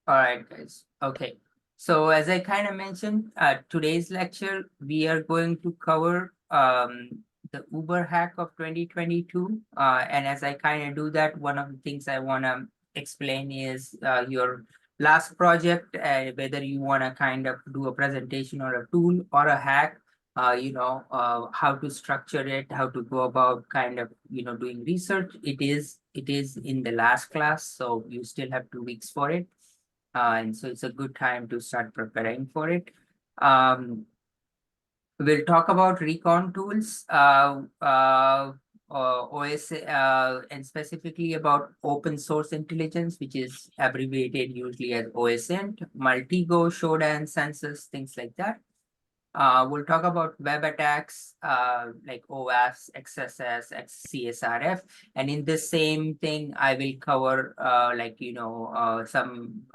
All right, guys. Okay. So as I kind of mentioned, today's lecture, we are going to cover the Uber hack of 2022. And as I kind of do that, one of the things I want to explain is your last project, whether you want to kind of do a presentation or a tool or a hack, how to structure it, how to go about kind of, doing research. It is in the last class, so you still have 2 weeks for it. And so it's a good time to start preparing for it. Um, we'll talk about recon tools, OS, and specifically about open source intelligence, which is abbreviated usually as OSINT, multi-go, showdown, census, things like that. We'll talk about web attacks, like OWASP, XSS, CSRF, and in the same thing, I will cover, some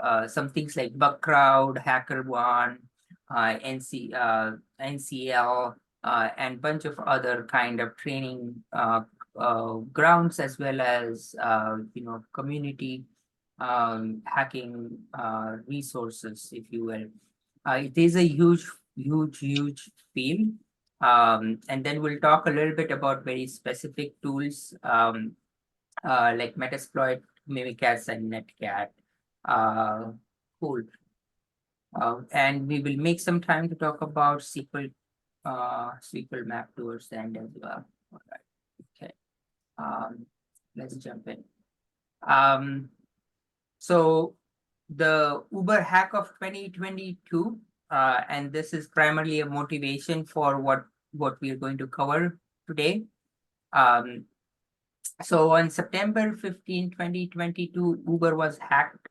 things like Bugcrowd, HackerOne, NCL, and bunch of other kind of training grounds, as well as community hacking resources, if you will. It is a huge field. And then we'll talk a little bit about very specific tools, like Metasploit, Mimikatz, and Netcat. Uh, cool. And we will make some time to talk about SQL map towards the end as well. All right. Okay. Let's jump in. So the Uber hack of 2022, and this is primarily a motivation for what we are going to cover today. So on September 15, 2022, Uber was hacked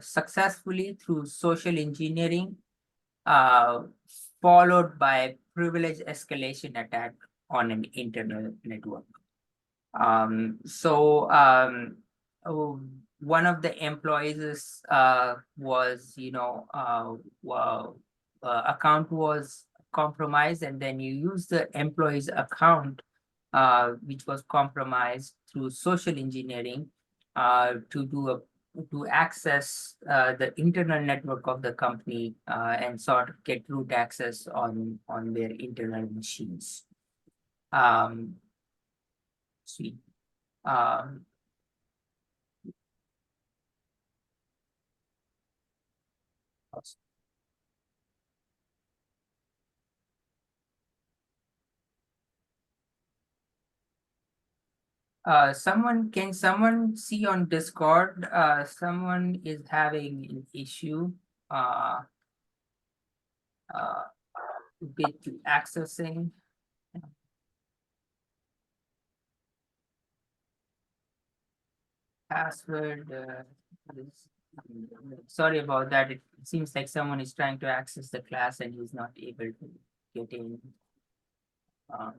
successfully through social engineering, uh, followed by privilege escalation attack on an internal network. Oh, one of the employees was, account was compromised, and then you use the employee's account, which was compromised through social engineering, to access the internal network of the company, and sort of get root access on their internal machines. Sweet. Um, can someone see on Discord? Someone is having an issue uh, uh, with accessing password. Sorry about that. It seems like someone is trying to access the class and he's not able to get in. Um,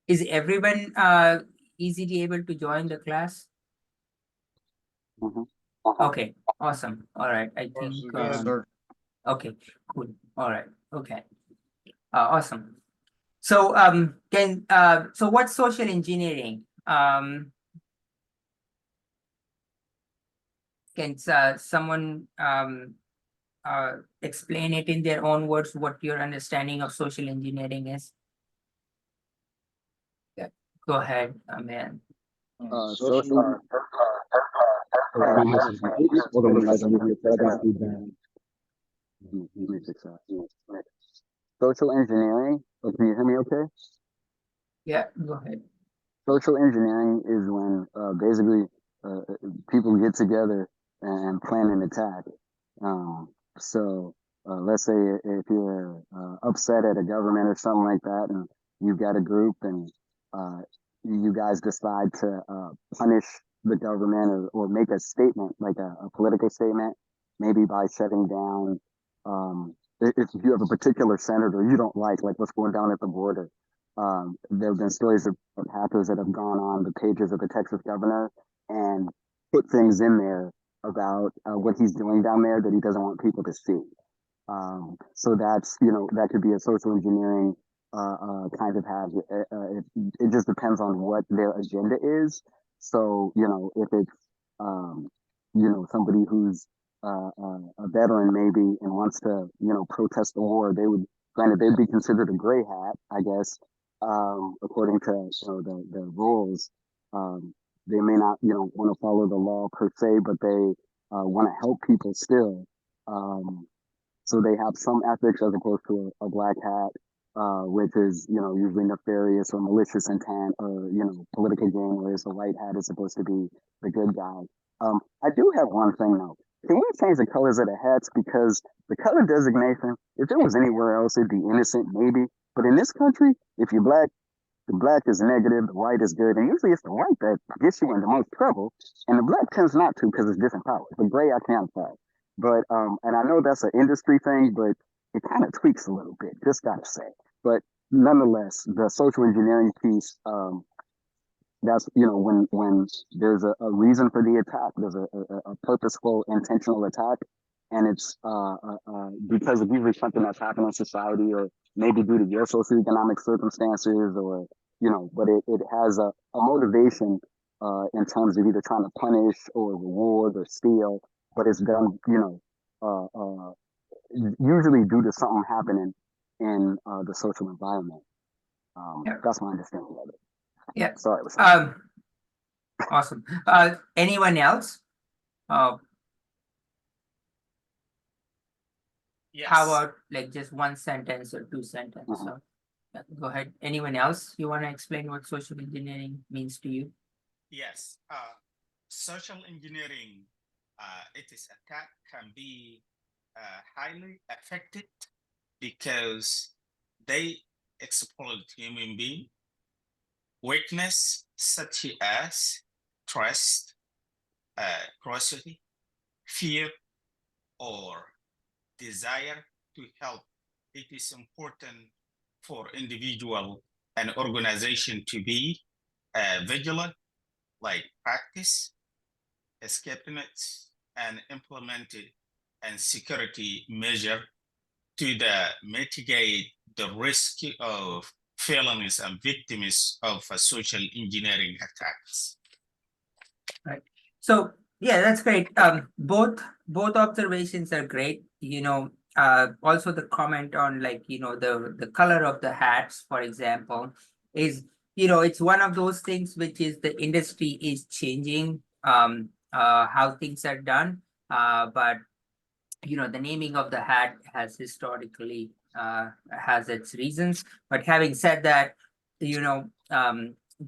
is everyone easily able to join the class? Mhm. Okay, awesome. All right. I think Yes, sir. okay, cool. All right. Okay. Awesome. So so what's social engineering? Can someone explain it in their own words what your understanding of social engineering is? Yeah. Go ahead, man. Social. Hold on, guys. I'm gonna try to do that. Social engineering. Oh, can you hear me okay? Yeah, go ahead. Social engineering is when basically uh, people get together and plan an attack. So let's say if you're upset at a government or something like that, and you've got a group and uh, you guys decide to punish the government or make a statement, like a political statement, maybe by shutting down. If you have a particular senator you don't like what's going down at the border, there have been stories of hackers that have gone on the pages of the Texas governor and put things in there about what he's doing down there that he doesn't want people to see. So that's, you know, that could be a social engineering kind of have. It just depends on what their agenda is. So, you know, if it's, you know, somebody who's a veteran maybe and wants to, you know, protest the war, they would, granted, they'd be considered a gray hat, I guess, according to, you know, the rules. They may not, you know, want to follow the law per se, but they want to help people still. Um, so they have some ethics as opposed to a black hat, which is, you know, usually nefarious or malicious intent or, you know, political gain, whereas the white hat is supposed to be the good guy. I do have one thing though. Can we change the colors of the hats? Because the color designation, if it was anywhere else, it'd be innocent, maybe. But in this country, if you're black, the black is negative, the white is good, and usually it's the white that gets you into most trouble, and the black tends not to because it's different colors. The gray I can't find, but and I know that's an industry thing, but it kind of tweaks a little bit. Just gotta say, but nonetheless, the social engineering piece, that's, you know, when there's a reason for the attack, there's a purposeful, intentional attack, and it's because of usually something that's happened in society, or maybe due to your socioeconomic circumstances, or, you know, but it has a motivation in terms of either trying to punish or reward or steal, but it's done, you know, usually due to something happening in the social environment. Yeah. That's my understanding of it. Yeah. Sorry. Awesome. Anyone else? How Yes. about like just one sentence or two sentences? So, go ahead. Anyone else? You want to explain what social engineering means to you? Yes. Social engineering, its attack can be highly effective because they exploit human being weakness such as trust, curiosity, fear, or desire to help. It is important for individual and organization to be vigilant, like practice, escape nets, and implemented and security measure to mitigate the risk of felonies and victims of social engineering attacks. Right. So yeah, that's great. Both observations are great. You know, also the comment on, like, you know, the color of the hats, for example, is, you know, it's one of those things which is the industry is changing how things are done. But you know, the naming of the hat has historically has its reasons. But having said that, you know,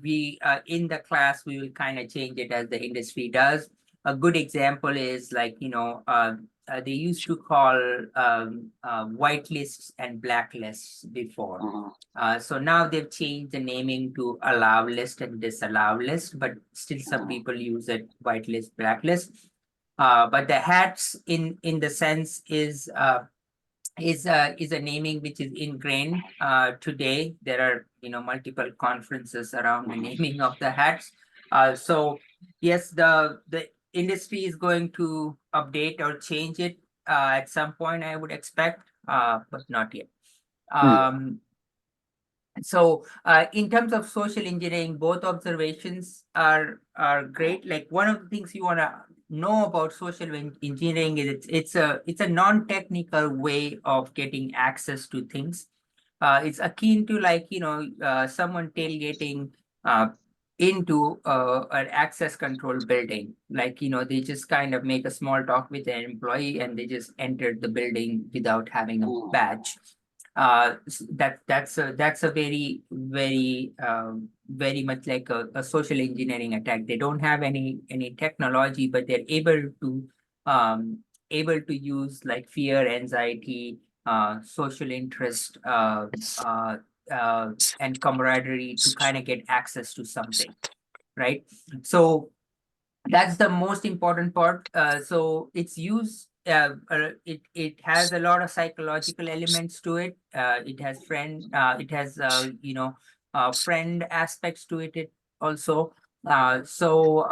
we in the class we will kind of change it as the industry does. A good example is, like, you know, they used to call whitelists and blacklists before. So now they've changed the naming to allow list and disallow list, but still some people use it whitelist, blacklist. But the hats in the sense is a naming which is ingrained today. There are, you know, multiple conferences around the naming of the hats. So yes, the industry is going to update or change it at some point, I would expect, but not yet. So in terms of social engineering, both observations are great. Like, one of the things you want to know about social engineering is it's a non-technical way of getting access to things. It's akin to, like, you know, someone tailgating into an access control building. Like, you know, they just kind of make a small talk with an employee and they just entered the building without having a badge. That's a very much like a social engineering attack. They don't have any technology, but they're able to use, like, fear, anxiety, social interest, and camaraderie to kind of get access to something, right? So that's the most important part. So it's used. It has a lot of psychological elements to it. It has you know, friend aspects to it. It also. So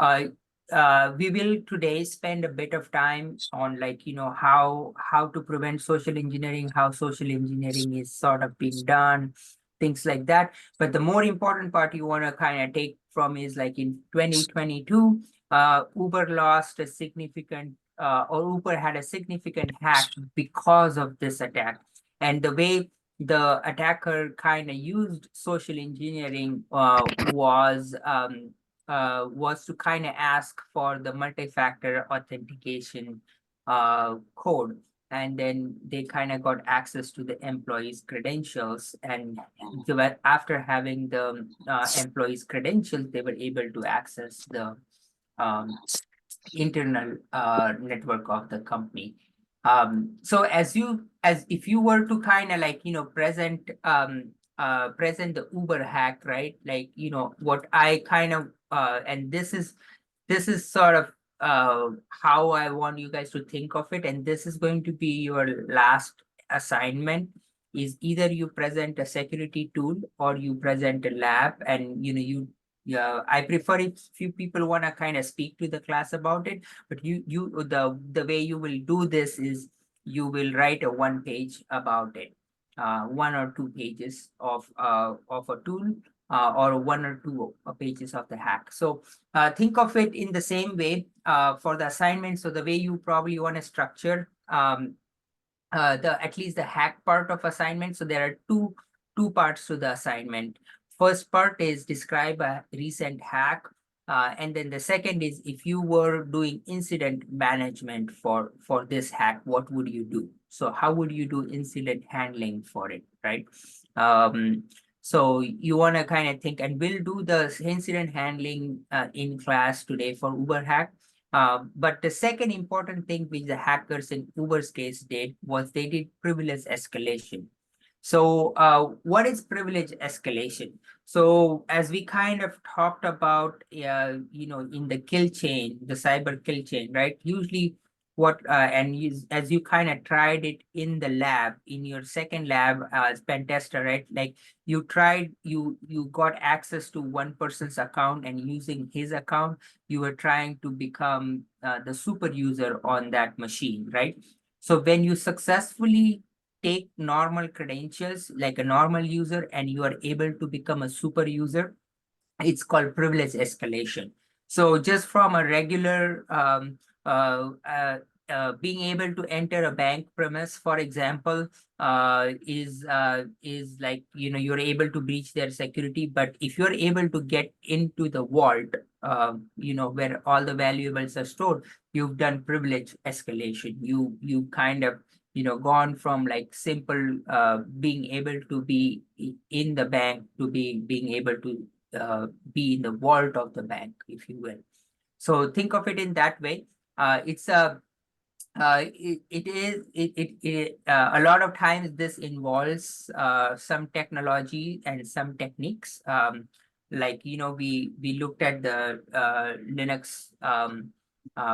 we will today spend a bit of time on like, how to prevent social engineering, how social engineering is sort of being done, things like that. But the more important part you want to kind of take from is like in 2022, Uber lost a significant, or Uber had a significant hack because of this attack. And the way the attacker kind of used social engineering was to kind of ask for the multi-factor authentication code. And then they kind of got access to the employees' credentials. And after having the employees' credentials, they were able to access the um, internal network of the company. So as if you were to kind of like, present the Uber hack, right? Like, what I kind of, and this is sort of how I want you guys to think of it. And this is going to be your last assignment, is either you present a security tool or you present a lab. And yeah, I prefer if few people want to kind of speak to the class about it, but the way you will do this is you will write a 1 page about it, 1 or 2 pages of a tool, or 1 or 2 pages of the hack. So think of it in the same way for the assignment. So the way you probably want to structure at least the hack part of assignment. So there are two parts to the assignment. First part is describe a recent hack. And then the second is, if you were doing incident management for this hack, what would you do? So how would you do incident handling for it, right? So you want to kind of think, and we'll do the incident handling in class today for Uber hack. But the second important thing which the hackers in Uber's case did was they did privilege escalation. So what is privilege escalation? So as we kind of talked about, in the kill chain, the cyber kill chain, right? Usually as you kind of tried it in the lab, in your second lab as pen tester, right? Like you got access to one person's account, and using his account, you were trying to become the super user on that machine, right? So when you successfully take normal credentials like a normal user and you are able to become a super user, it's called privilege escalation. So just from a regular being able to enter a bank premise, for example, is like, you're able to breach their security. But if you're able to get into the vault, where all the valuables are stored, you've done privilege escalation. You kind of gone from like simple being able to be in the bank to being able to be in the vault of the bank, if you will. So think of it in that way. It's a it is it A lot of times this involves some technology and some techniques. Like we looked at the Linux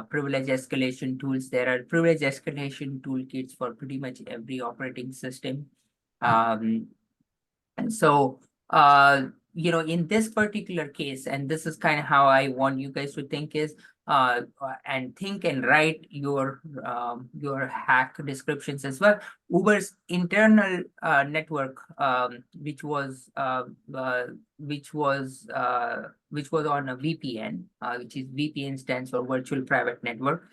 privilege escalation tools. There are privilege escalation toolkits for pretty much every operating system. And so, in this particular case, and this is kind of how I want you guys to think is, and think and write your hack descriptions as well. Uber's internal network, which was on a VPN, which is VPN stands for virtual private network.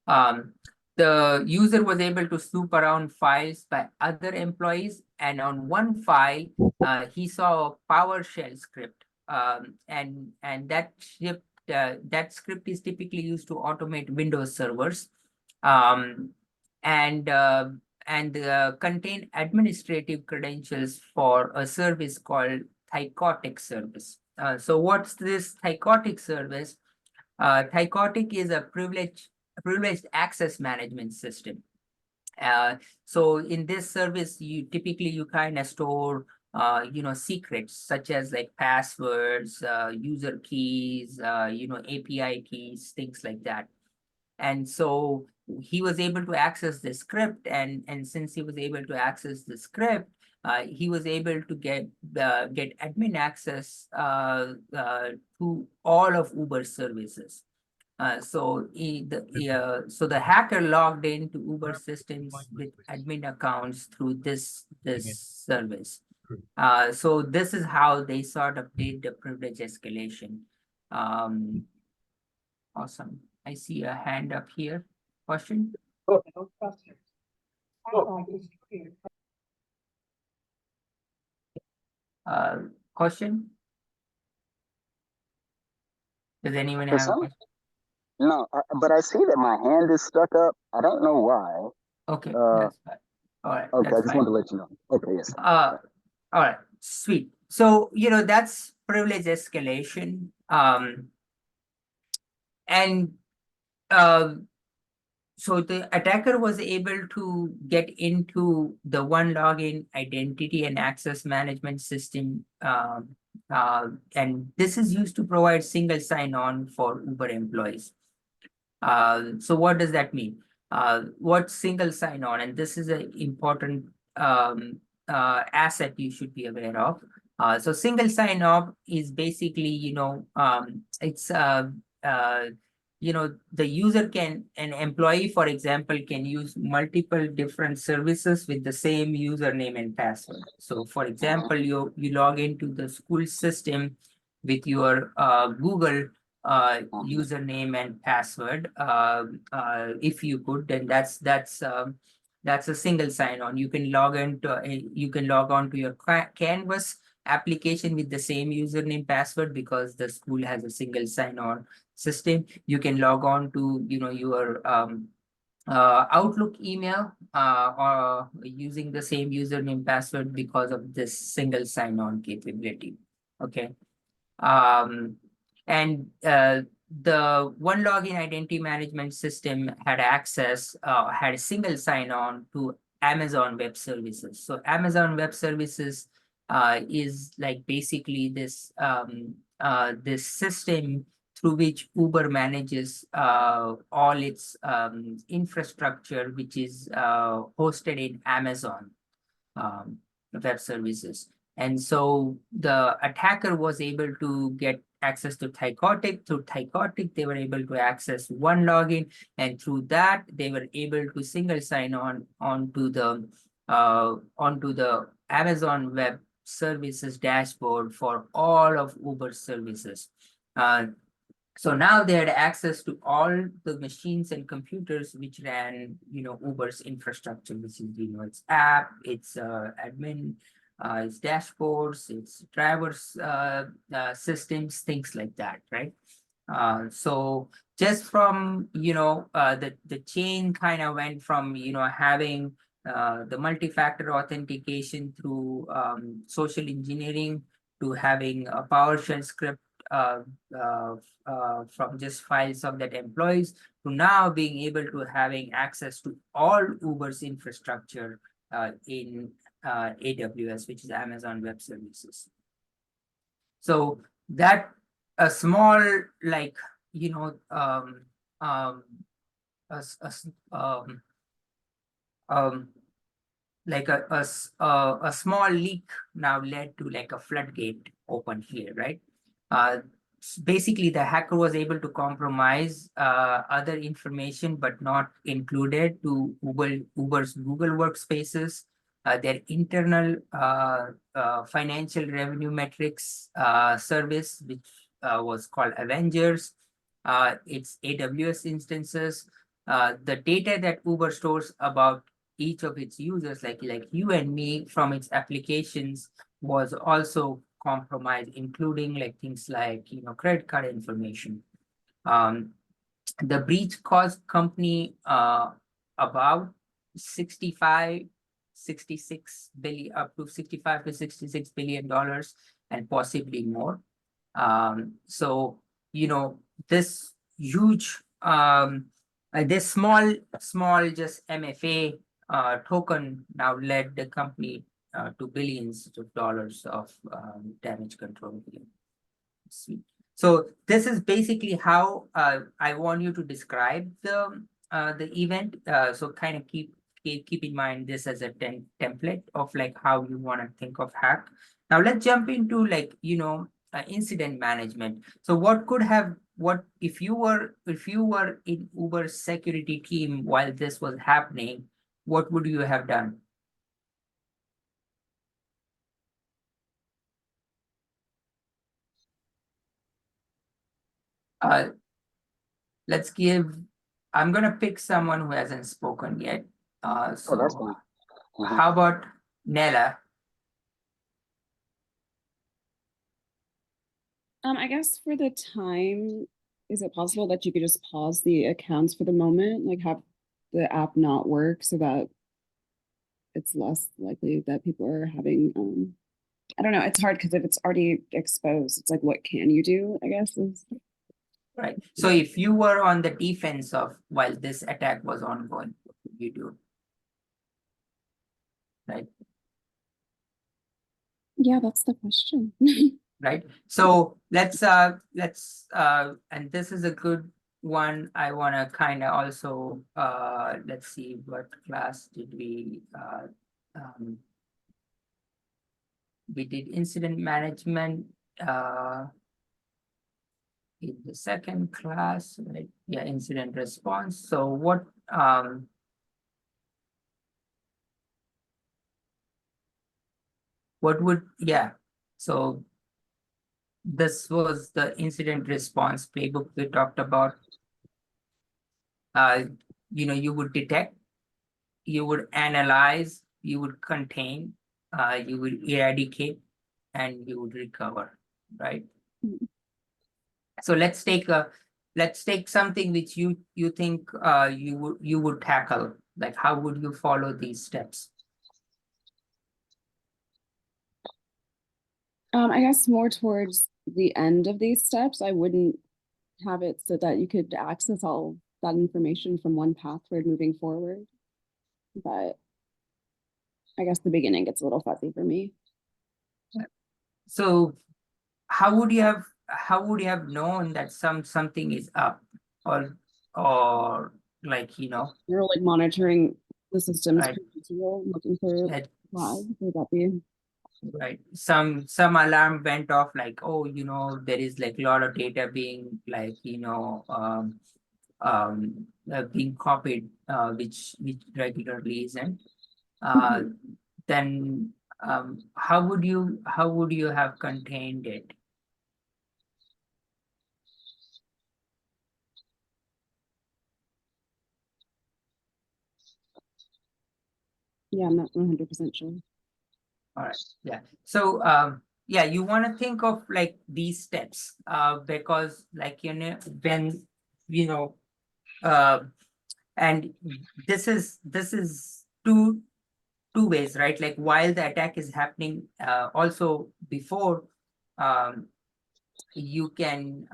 The user was able to snoop around files by other employees, and on one file, he saw a PowerShell script, and that script is typically used to automate Windows servers, um, and contain administrative credentials for a service called Thycotic service. So what's this Thycotic service? Thycotic is a privileged access management system. So in this service, you kind of store secrets such as like passwords, user keys, API keys, things like that. And so he was able to access the script, and since he was able to access the script, he was able to get admin access to all of Uber services. So the hacker logged into Uber systems with admin accounts through this service. So this is how they sort of did the privilege escalation. Awesome. I see a hand up here. Question? Question? Does anyone For have a some, question? no, but I see that my hand is stuck up. I don't know why. Okay, Uh, that's fine. All right, okay, I that's just fine. wanted to let you know. Okay, yes. All right, sweet. So, that's privilege escalation. And so the attacker was able to get into the one login identity and access management system. And this is used to provide single sign-on for Uber employees. So what does that mean? What single sign-on? And this is an important asset you should be aware of. So single sign-on is basically, it's the user an employee, for example, can use multiple different services with the same username and password. So for example, you log into the school system with your Google username and password. If you could, then that's a single sign-on. You can log on to your Canvas application with the same username password because the school has a single sign-on system. You can log on to your Outlook email or using the same username password because of this single sign-on capability. Okay. Um, and the one login identity management system had had a single sign-on to Amazon Web Services. So Amazon Web Services is like basically this system through which Uber manages all its infrastructure, which is hosted in Amazon Web Services. And so the attacker was able to get access to Thycotic. Through Thycotic, they were able to access one login, and through that, they were able to single sign onto the Amazon Web Services dashboard for all of Uber services. So now they had access to all the machines and computers which ran, Uber's infrastructure, which is, its app, its admin, its dashboards, its drivers systems, things like that, right? So just from, the chain kind of went from, having the multi-factor authentication through social engineering to having a PowerShell script uh, uh, from just files of that employees to now being able to having access to all Uber's infrastructure in AWS, which is Amazon Web Services. So that a small, like, a, like a small leak now led to like a floodgate open here, right? Basically, the hacker was able to compromise other information, but not included to Uber's Google Workspaces, their internal financial revenue metrics service, which was called Avengers, its AWS instances, the data that Uber stores about each of its users, like you and me, from its applications was also compromised, including like things like credit card information. The breach cost company about 66 billion, up to 65 to 66 billion dollars, and possibly more. So this huge this small just MFA token now led the company to billions of dollars of damage control. Sweet. So this is basically how I want you to describe the event. So kind of keep in mind this as a template of like how you want to think of hack. Now let's jump into like incident management. So what could have what if you were in Uber's security team while this was happening, what would you have done? Let's give, I'm gonna pick someone who hasn't spoken yet. Oh, that's So fine. how about Nella? I guess for the time, is it possible that you could just pause the accounts for the moment, like have the app not work so that it's less likely that people are having, I don't know, it's hard because if it's already exposed, it's like, what can you do, I guess is. Right. So if you were on the defense of while this attack was ongoing, what would you do? Right. Yeah, that's the question. Right. So and this is a good one. I want to kind of also let's see, what class did we did incident management in the second class, right? Yeah, incident response. So what would, yeah, so this was the incident response playbook we talked about. You would detect, you would analyze, you would contain, you would eradicate, and you would recover, right? Mhm. So let's take something which you think you would tackle. Like, how would you follow these steps? I guess more towards the end of these steps, I wouldn't have it so that you could access all that information from one password moving forward. But I guess the beginning gets a little fuzzy for me. So how would you have known that something is up, or like, You're like monitoring the systems right, looking for that flags. Would that be? right, some alarm went off, like, oh, there is like a lot of data being like, being copied, which regularly isn't. Then how would you have contained it? Yeah, I'm not 100% sure. All right, yeah. So yeah, you want to think of like these steps, because like, when you know uh and this is two ways, right? Like, while the attack is happening, also before, um you can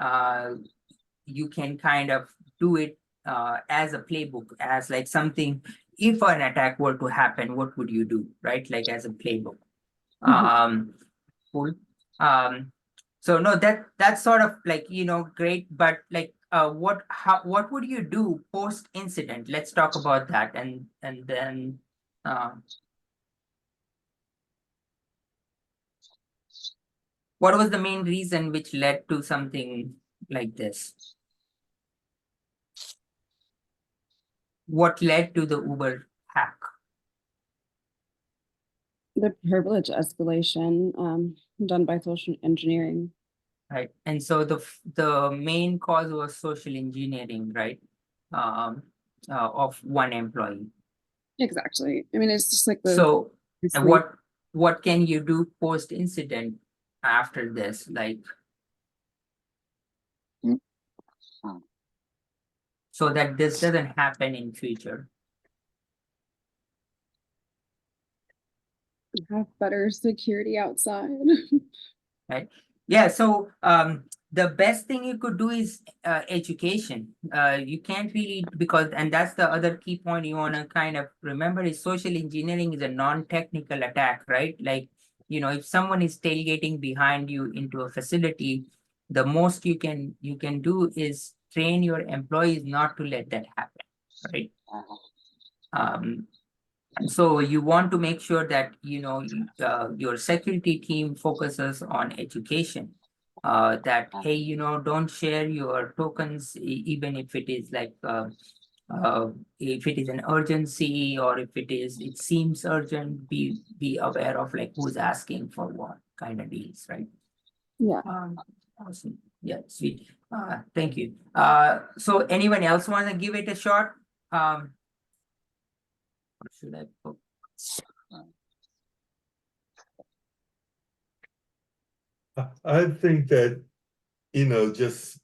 kind of do it as a playbook, as like something, if an attack were to happen, what would you do, right? Like, as a playbook. Cool. So no, that's sort of like, great, but like, what would you do post incident? Let's talk about that, and then what was the main reason which led to something like this? What led to the Uber hack? The privilege escalation done by social engineering. Right, and so the main cause was social engineering, right? Of one employee. Exactly. I mean, it's just like the. So, and what can you do post incident after this? Like, Mm. so that this doesn't happen in future. Have better security outside. Right. Yeah, so the best thing you could do is education. You can't really, because, and that's the other key point you want to kind of remember, is social engineering is a non-technical attack, right? Like, if someone is tailgating behind you into a facility, the most you can do is train your employees not to let that happen, right? And so you want to make sure that your security team focuses on education. that, hey, don't share your tokens, even if it is like, if it is an urgency, or if it seems urgent, be aware of like who's asking for what kind of deals, right? Yeah. Awesome. Yeah, sweet. Thank you. So anyone else want to give it a shot? Or should I put? I think that, just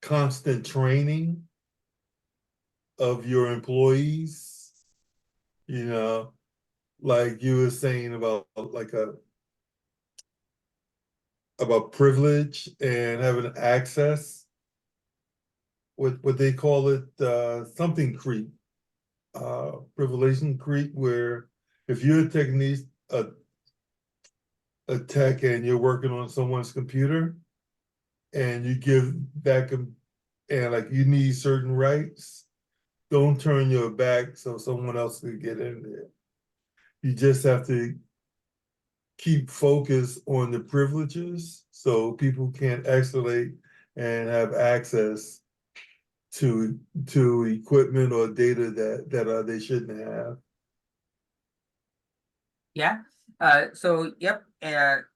constant training of your employees, like you were saying about about privilege and having access, what they call it, something creep, privilege creep, where if you're a tech and you're working on someone's computer and you give that and like you need certain rights, don't turn your back so someone else can get in there. You just have to keep focus on the privileges so people can't escalate and have access to equipment or data that they shouldn't have. Yeah. So yep. You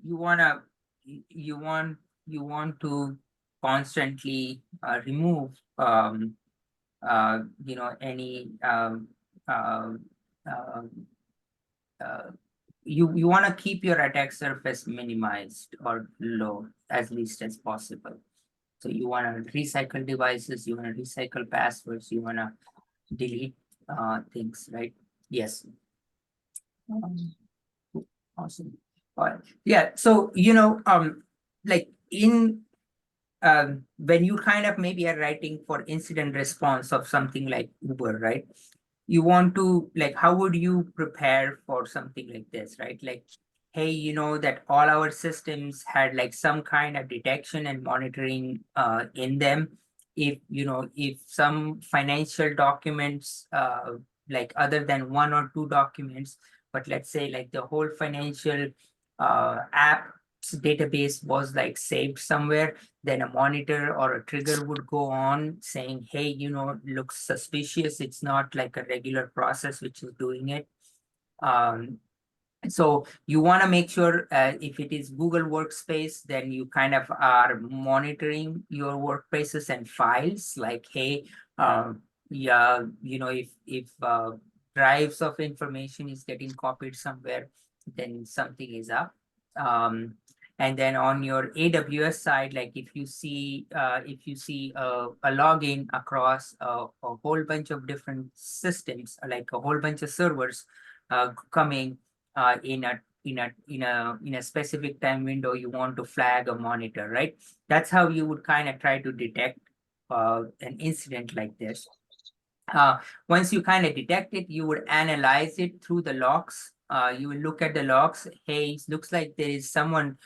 want to constantly remove any you want to keep your attack surface minimized or low as least as possible. So you want to recycle devices, you want to recycle passwords, you want to delete things, right? Yes. Awesome. All right. Yeah. So, like when you kind of maybe are writing for incident response of something like Uber, right? You want to, like, how would you prepare for something like this, right? Like, hey, that all our systems had like some kind of detection and monitoring in them. If some financial documents, like other than one or two documents, but let's say like the whole financial app database was like saved somewhere, then a monitor or a trigger would go on saying, hey, looks suspicious. It's not like a regular process which is doing it. So you want to make sure if it is Google Workspace, then you kind of are monitoring your workspaces and files like, hey, yeah, if drives of information is getting copied somewhere, then something is up. And then on your AWS side, like if you see a login across a whole bunch of different systems, like a whole bunch of servers coming in a specific time window, you want to flag a monitor, right? That's how you would kind of try to detect an incident like this. Once you kind of detect it, you would analyze it through the logs. You will look at the logs. Hey, it looks like there is some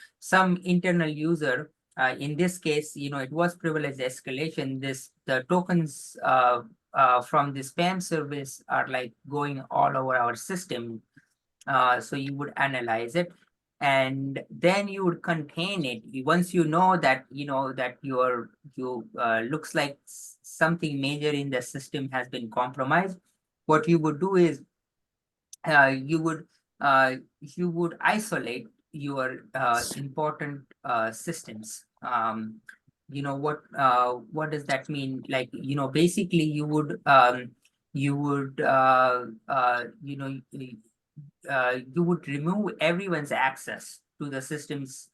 internal user. In this case, it was privileged escalation. The tokens from the spam service are like going all over our system. So you would analyze it, and then you would contain it. Once you know that looks like something major in the system has been compromised, what you would do is you would isolate your important systems. What does that mean? Like, basically you would you would remove everyone's access to the systems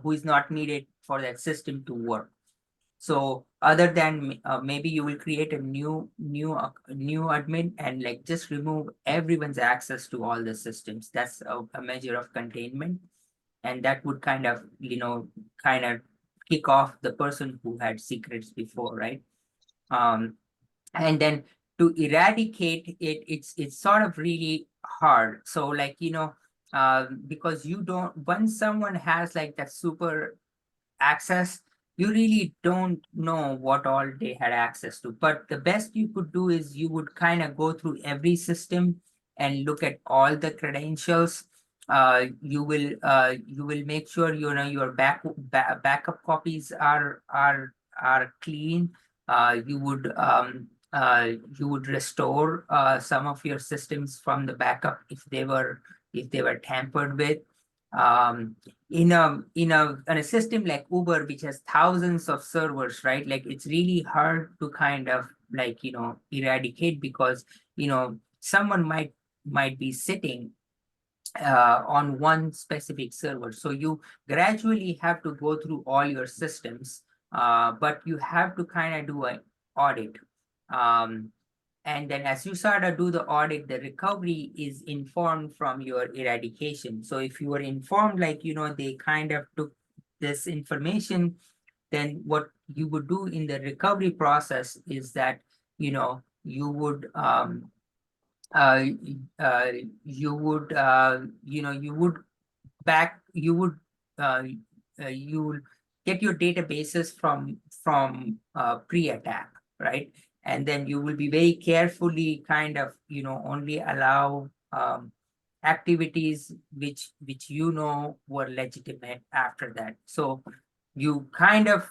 who is not needed for that system to work. So other than maybe you will create a new admin and like just remove everyone's access to all the systems. That's a measure of containment, and that would kind of kick off the person who had secrets before, right? And then to eradicate it, it's sort of really hard. So like, because once someone has like that super access, you really don't know what all they had access to. But the best you could do is you would kind of go through every system and look at all the credentials. you will make sure your backup copies are clean. You would restore some of your systems from the backup if they were tampered with. In a system like Uber, which has thousands of servers, right? Like it's really hard to kind of like eradicate, because someone might be sitting on one specific server. So you gradually have to go through all your systems, but you have to kind of do an audit. And then as you start to do the audit, the recovery is informed from your eradication. So if you were informed, like, they kind of took this information, then what you would do in the recovery process is that, you would uh, uh, you would you would back you would uh, you will get your databases from pre-attack, right? And then you will be very carefully kind of only allow activities which were legitimate after that. So you kind of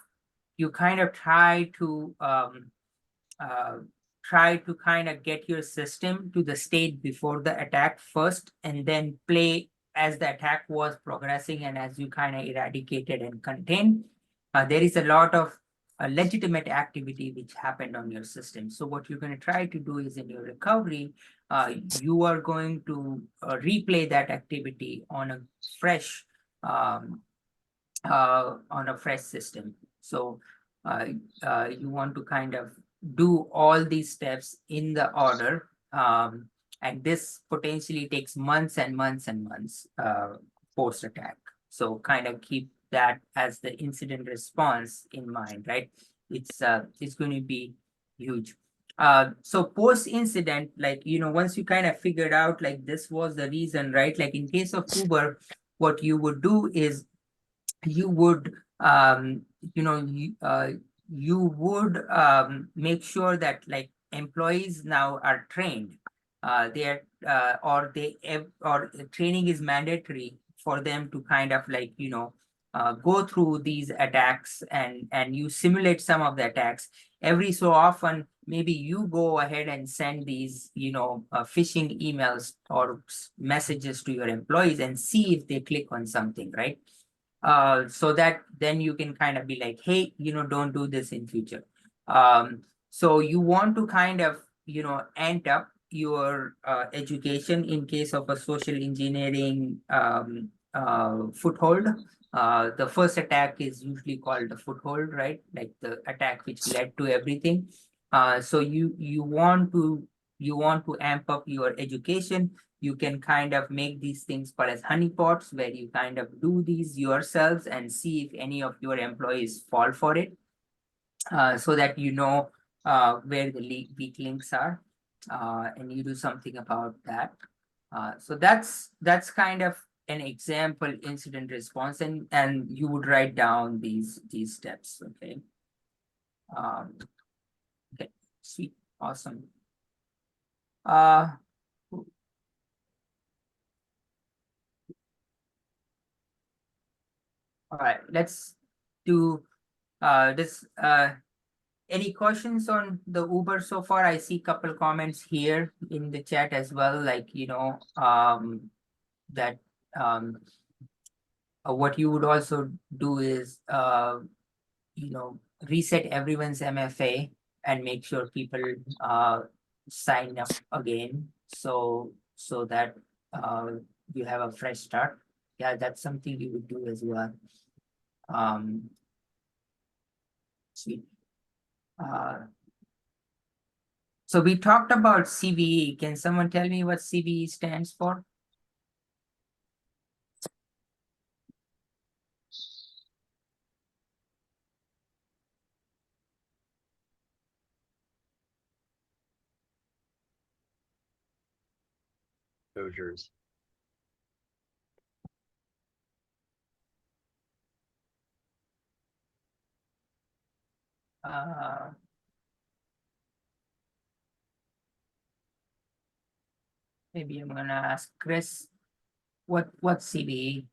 uh, try to kind of get your system to the state before the attack first, and then play as the attack was progressing and as you kind of eradicated and contained. There is a lot of legitimate activity which happened on your system. So what you're going to try to do is in your recovery, you are going to replay that activity on a fresh um, system. So you want to kind of do all these steps in the order, and this potentially takes months and months and months post attack. So kind of keep that as the incident response in mind, right? It's going to be huge. So post incident, like once you kind of figured out like this was the reason, right? Like in case of Uber, what you would do is you would you would make sure that like employees now are trained. They're or training is mandatory for them to kind of like go through these attacks, and you simulate some of the attacks every so often. Maybe you go ahead and send these phishing emails or messages to your employees and see if they click on something, right? So that then you can kind of be like, hey, don't do this in future. So you want to kind of ant up your education in case of a social engineering foothold. The first attack is usually called the foothold, right? Like the attack which led to everything. So you want to amp up your education. You can kind of make these things called as honeypots, where you kind of do these yourselves and see if any of your employees fall for it, so that where the weak links are, and you do something about that. So that's kind of an example incident response, and you would write down these steps. Okay. Okay, sweet, awesome. All right, let's do this. Any questions on the Uber so far? I see a couple comments here in the chat as well, like that what you would also do is reset everyone's MFA and make sure people sign up again, so that you have a fresh start. Yeah, that's something you would do as well. Sweet. So we talked about CVE. Can someone tell me what CVE stands for? Exposures. Maybe I'm gonna ask Chris. what's CVE?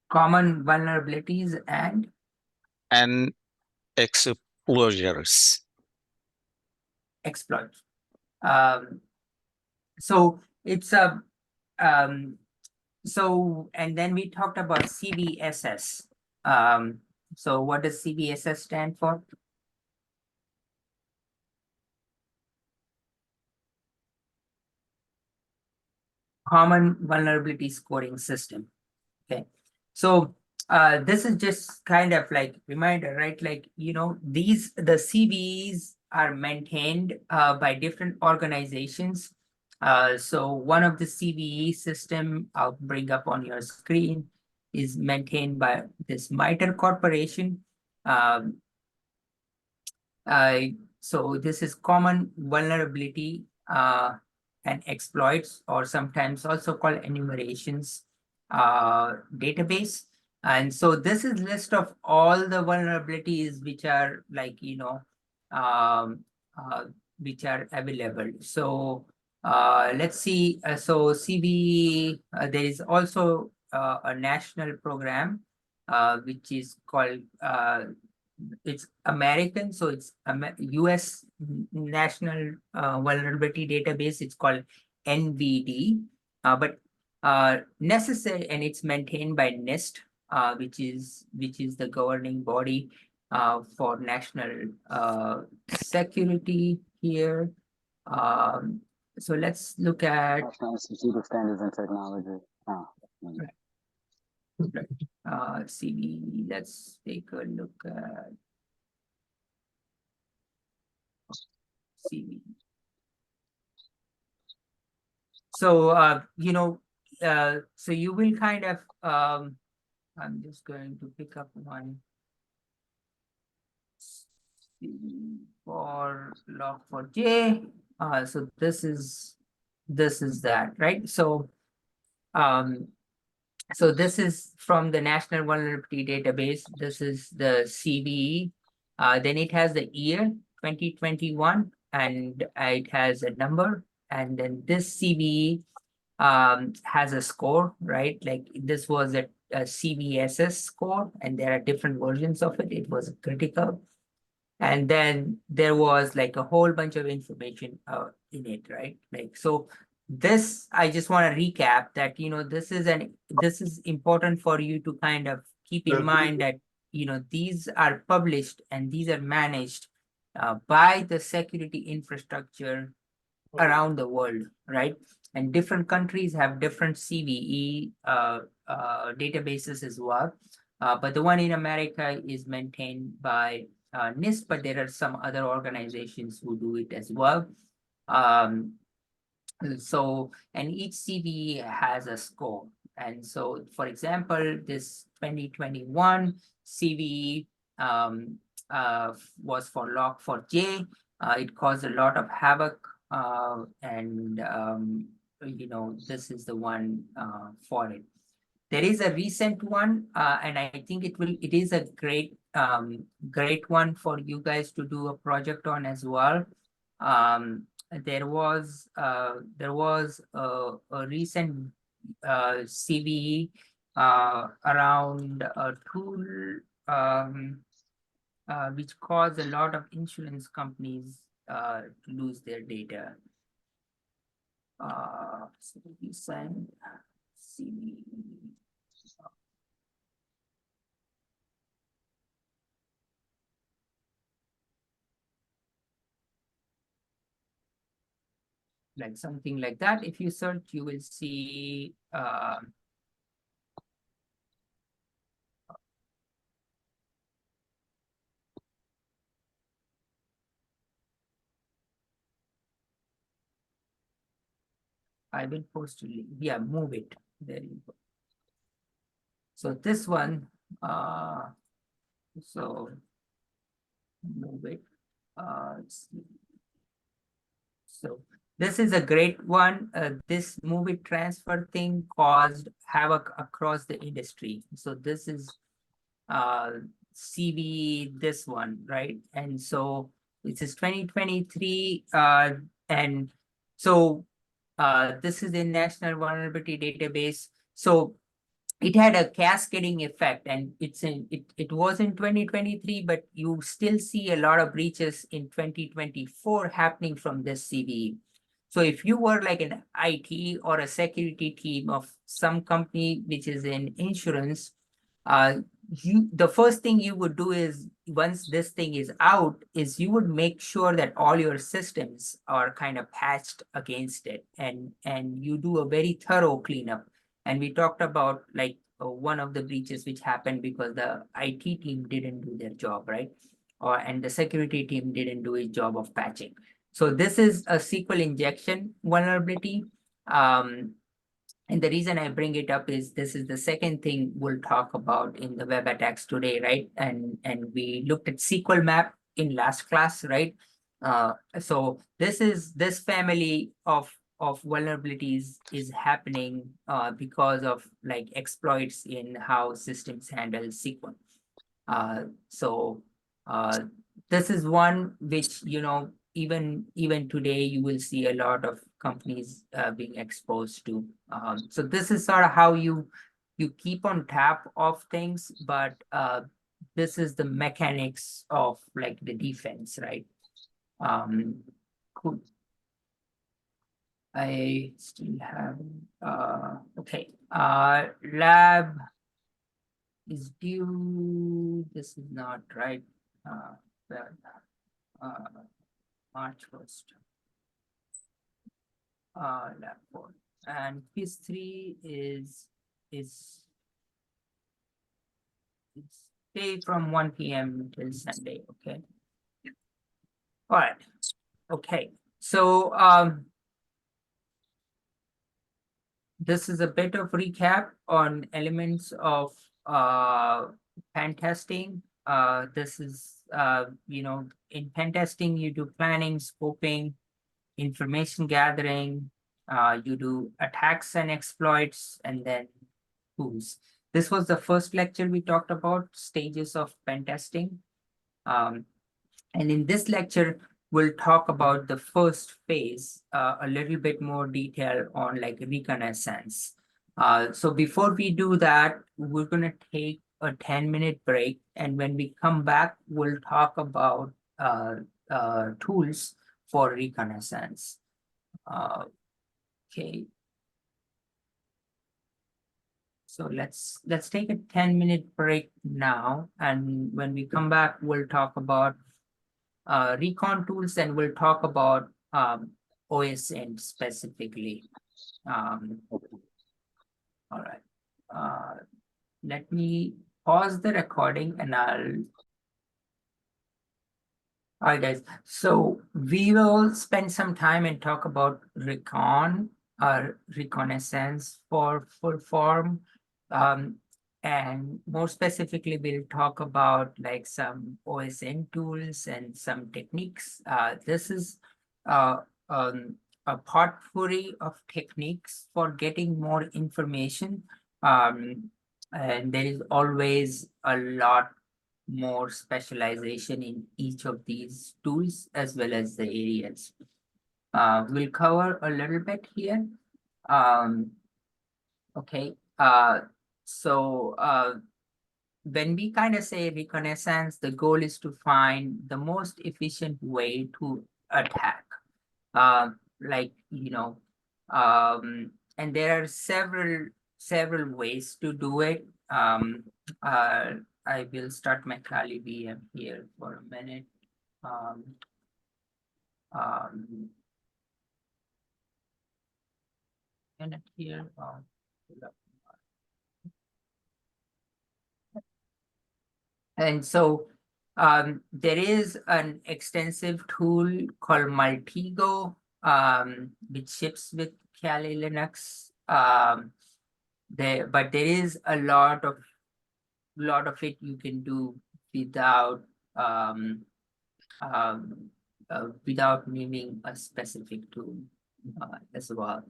Common vulnerabilities and exposures. exploits. So it's a so and then we talked about CVSS. So what does CVSS stand for? Common Vulnerability Scoring System. Okay, so this is just kind of like reminder, right? Like, you know, the CVEs are maintained by different organizations. So one of the CVE system I'll bring up on your screen is maintained by this MITRE Corporation. Um, so this is Common Vulnerability and Exploits, or sometimes also called enumerations database. And so this is list of all the vulnerabilities which are like, you know, which are available. So let's see. So CVE, there is also a national program which is called it's American, so it's US National Vulnerability Database. It's called NVD, but necessary, and it's maintained by NIST, which is the governing body for national security here. So let's look at National Institute of Standards and Technology. Oh, CV. Let's take a look at CV. So you know, so you will kind of I'm just going to pick up one for log4j. So this is that, right? So so this is from the National Vulnerability Database. This is the CVE. Then it has the year 2021, and it has a number. And then this CVE has a score, right? Like this was a CVSS score, and there are different versions of it. It was critical. And then there was like a whole bunch of information in it, right? Like, so this, I just want to recap that, you know, this is important for you to kind of keep in mind that, you know, these are published and these are managed by the security infrastructure around the world, right? And different countries have different CVE databases as well. But the one in America is maintained by NIST, but there are some other organizations who do it as well. So, and each CVE has a score. And so, for example, this 2021 CVE was for log4j. It caused a lot of havoc, and you know, this is the one for it. There is a recent one, and I think it is a great one for you guys to do a project on as well. There was a recent CVE around a tool which caused a lot of insurance companies to lose their data. So we send CVE. Like something like that. If you search, you will see I will post a link. Yeah, move it. There you go. So this one, so move it. So this is a great one. This move it transfer thing caused havoc across the industry. So this is CV, this one, right? And so this is 2023. And so this is the National Vulnerability Database. So it had a cascading effect, and it was in 2023, but you still see a lot of breaches in 2024 happening from this CVE. So if you were like an IT or a security team of some company which is in insurance, the first thing you would do is, once this thing is out, is you would make sure that all your systems are kind of patched against it, and you do a very thorough cleanup. And we talked about like one of the breaches which happened because the IT team didn't do their job, right? And the security team didn't do its job of patching. So this is a SQL injection vulnerability. And the reason I bring it up is this is the second thing we'll talk about in the web attacks today, right? And we looked at SQL map in last class, right? So this family of vulnerabilities is happening because of like exploits in how systems handle SQL. So this is one which, you know, even today you will see a lot of companies being exposed to. So this is sort of how you keep on top of things, but this is the mechanics of like the defense, right? Cool. I still have okay. Lab is due. This is not right. Well, March 1st. Lab 4. And quiz 3 is day from 1 p.m. till Sunday. Okay. All right. Okay. So this is a bit of recap on elements of pen testing. This is you know, in pen testing you do planning, scoping, information gathering, you do attacks and exploits, and then tools. This was the first lecture we talked about stages of pen testing. And in this lecture, we'll talk about the first phase, a little bit more detail on like reconnaissance. So before we do that, we're gonna take a 10-minute break. And when we come back, we'll talk about tools for reconnaissance. Okay. So let's take a 10-minute break now. And when we come back, we'll talk about recon tools, and we'll talk about OSN specifically. All right. Let me pause the recording and I'll. All right, guys. So we will spend some time and talk about recon or reconnaissance for full form. And more specifically, we'll talk about like some OSN tools and some techniques. This is a potpourri of techniques for getting more information. And there is always a lot more specialization in each of these tools as well as the areas. We'll cover a little bit here. Okay. So when we kind of say reconnaissance, the goal is to find the most efficient way to attack. Like, you know, and there are several ways to do it. I will start my Kali VM here for a minute. Minute here. And so there is an extensive tool called Multigo, which ships with Kali Linux. But there is a lot of it you can do without without naming a specific tool as well.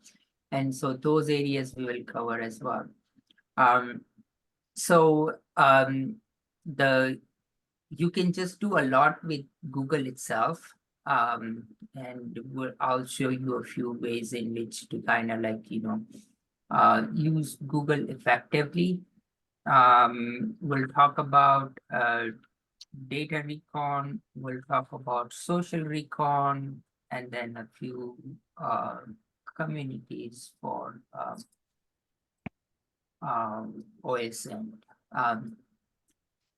And so those areas we will cover as well. You can just do a lot with Google itself. And I'll show you a few ways in which to kind of like, use Google effectively. We'll talk about data recon, we'll talk about social recon, and then a few communities for OSM.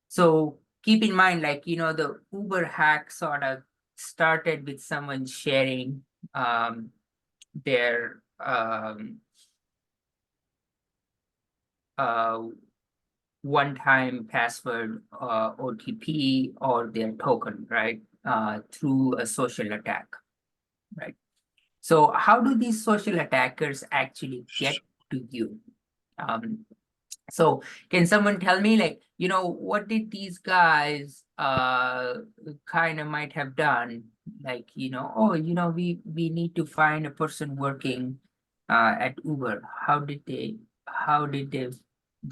So keep in mind, like, the Uber hack sort of started with someone sharing their one-time password, OTP, or their token, right? Through a social attack, right? So how do these social attackers actually get to you? So can someone tell me, like, what did these guys kind of might have done? Like, oh, we need to find a person working at Uber. How did they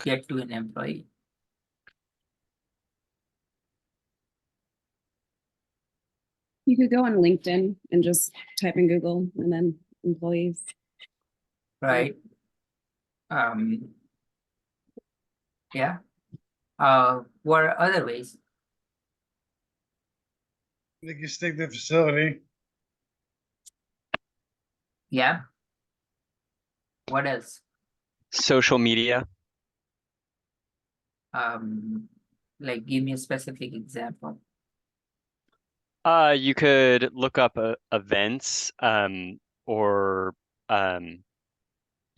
get to an employee? You could go on LinkedIn and just type in Google and then employees. Right? Yeah. What are other ways? I think you stick the facility. Yeah. What else? Social media. Like, give me a specific example. You could look up events, or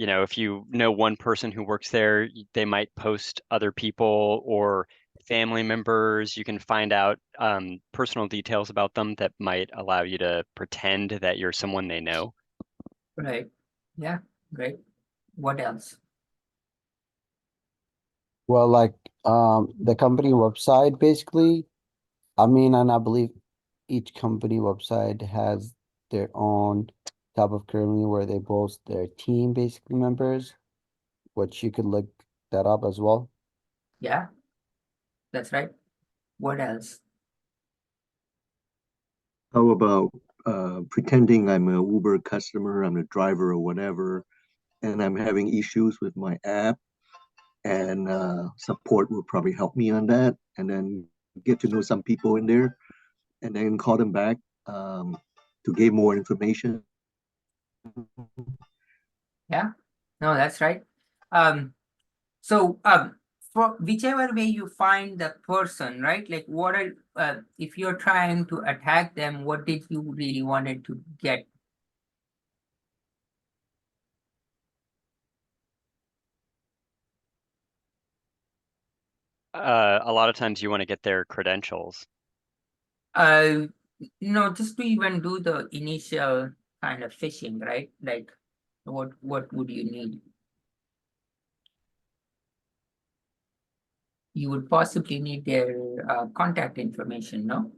if you know one person who works there, they might post other people or family members. You can find out personal details about them that might allow you to pretend that you're someone they know. Right. Yeah, great. What else? Well, like the company website basically. I mean, and I believe each company website has their own type of currency where they boast their team basically members, which you could look that up as well. Yeah, that's right. What else? How about pretending I'm a Uber customer, I'm a driver or whatever, and I'm having issues with my app, and support will probably help me on that, and then get to know some people in there, and then call them back to get more information. Yeah, no, that's right. So for whichever way you find the person, right? Like, what are if you're trying to attack them, what did you really wanted to get? A lot of times you want to get their credentials. Just to even do the initial kind of phishing, right? Like, what would you need? You would possibly need their contact information, no?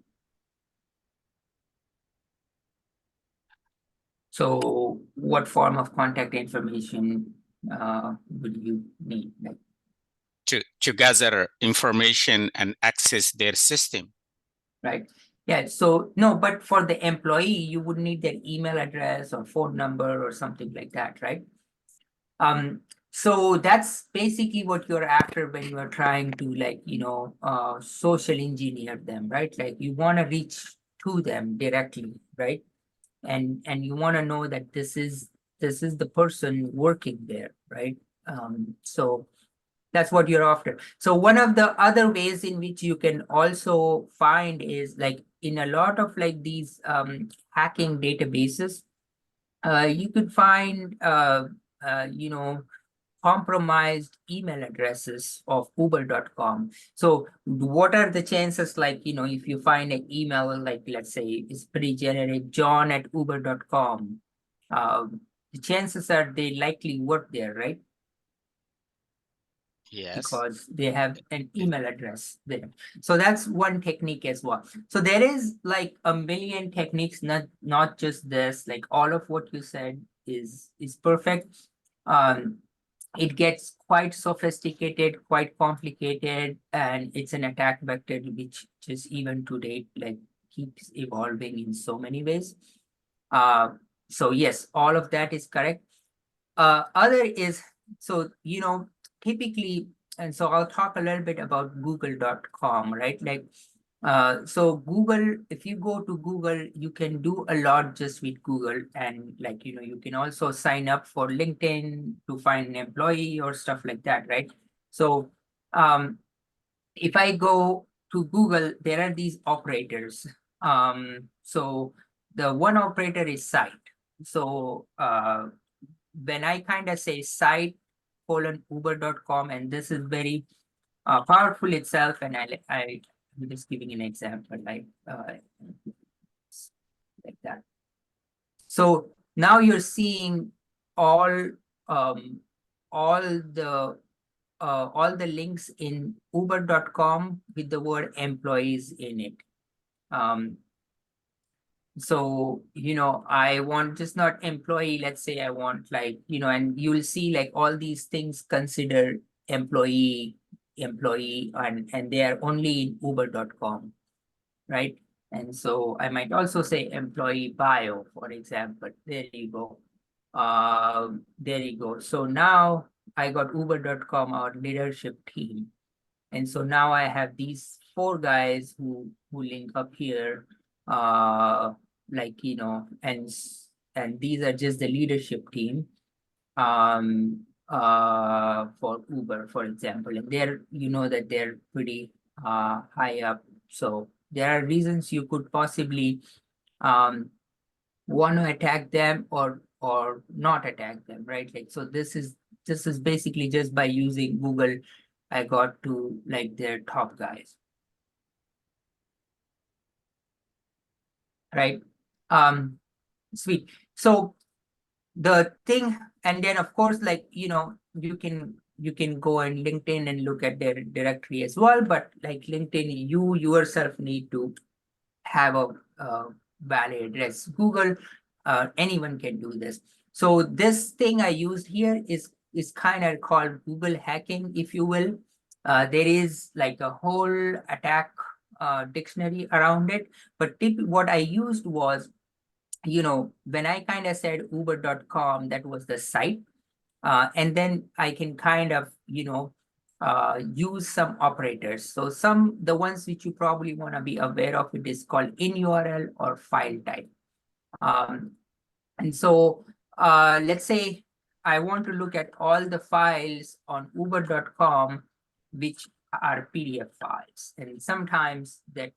So what form of contact information would you need? Like, to gather information and access their system. right? Yeah, so no, but for the employee, you would need their email address or phone number or something like that, right? So that's basically what you're after when you are trying to, like, social engineer them, right? Like, you want to reach to them directly, right? And you want to know that this is the person working there, right? So that's what you're after. So one of the other ways in which you can also find is, like, in a lot of like these hacking databases, you could find compromised email addresses of uber.com. So what are the chances, like, if you find an email, like, let's say it's pretty generic, john@uber.com, the chances are they likely work there, right? Yes. Because they have an email address there. So that's one technique as well. So there is like a million techniques, not just this. Like, all of what you said is perfect. It gets quite sophisticated, quite complicated, and it's an attack vector which just even to date, like, keeps evolving in so many ways. So yes, all of that is correct. Other is, so, typically, and so I'll talk a little bit about google.com, right? Like, so Google, if you go to Google, you can do a lot just with Google, and like, you can also sign up for LinkedIn to find an employee or stuff like that, right? So, if I go to Google, there are these operators. So the one operator is site. So, when I kind of say site uber.com, and this is very powerful itself, and I'm just giving an example like that. So now you're seeing all um, all the links in uber.com with the word employees in it. So, I want just not employee, let's say I want like, and you'll see like all these things consider employee, and they are only in uber.com, right? And so I might also say employee bio, for example. There you go. There you go. So now I got uber.com, our leadership team. And so now I have these 4 guys who link up here, like, and these are just the leadership team, for Uber, for example, and they're, that they're pretty, high up. So there are reasons you could possibly, want to attack them or not attack them, right? Like, so this is basically just by using Google, I got to like their top guys. Right. Sweet. So the thing, and then of course, like, you can go on LinkedIn and look at their directory as well, but like LinkedIn, you yourself need to have a valid address. Google, anyone can do this. So this thing I used here is kind of called Google hacking, if you will. There is like a whole attack dictionary around it, but what I used was, when I kind of said uber.com, that was the site. And then I can kind of, use some operators. So the ones which you probably want to be aware of, it is called in URL or file type. And so let's say I want to look at all the files on uber.com, which are PDF files. And sometimes that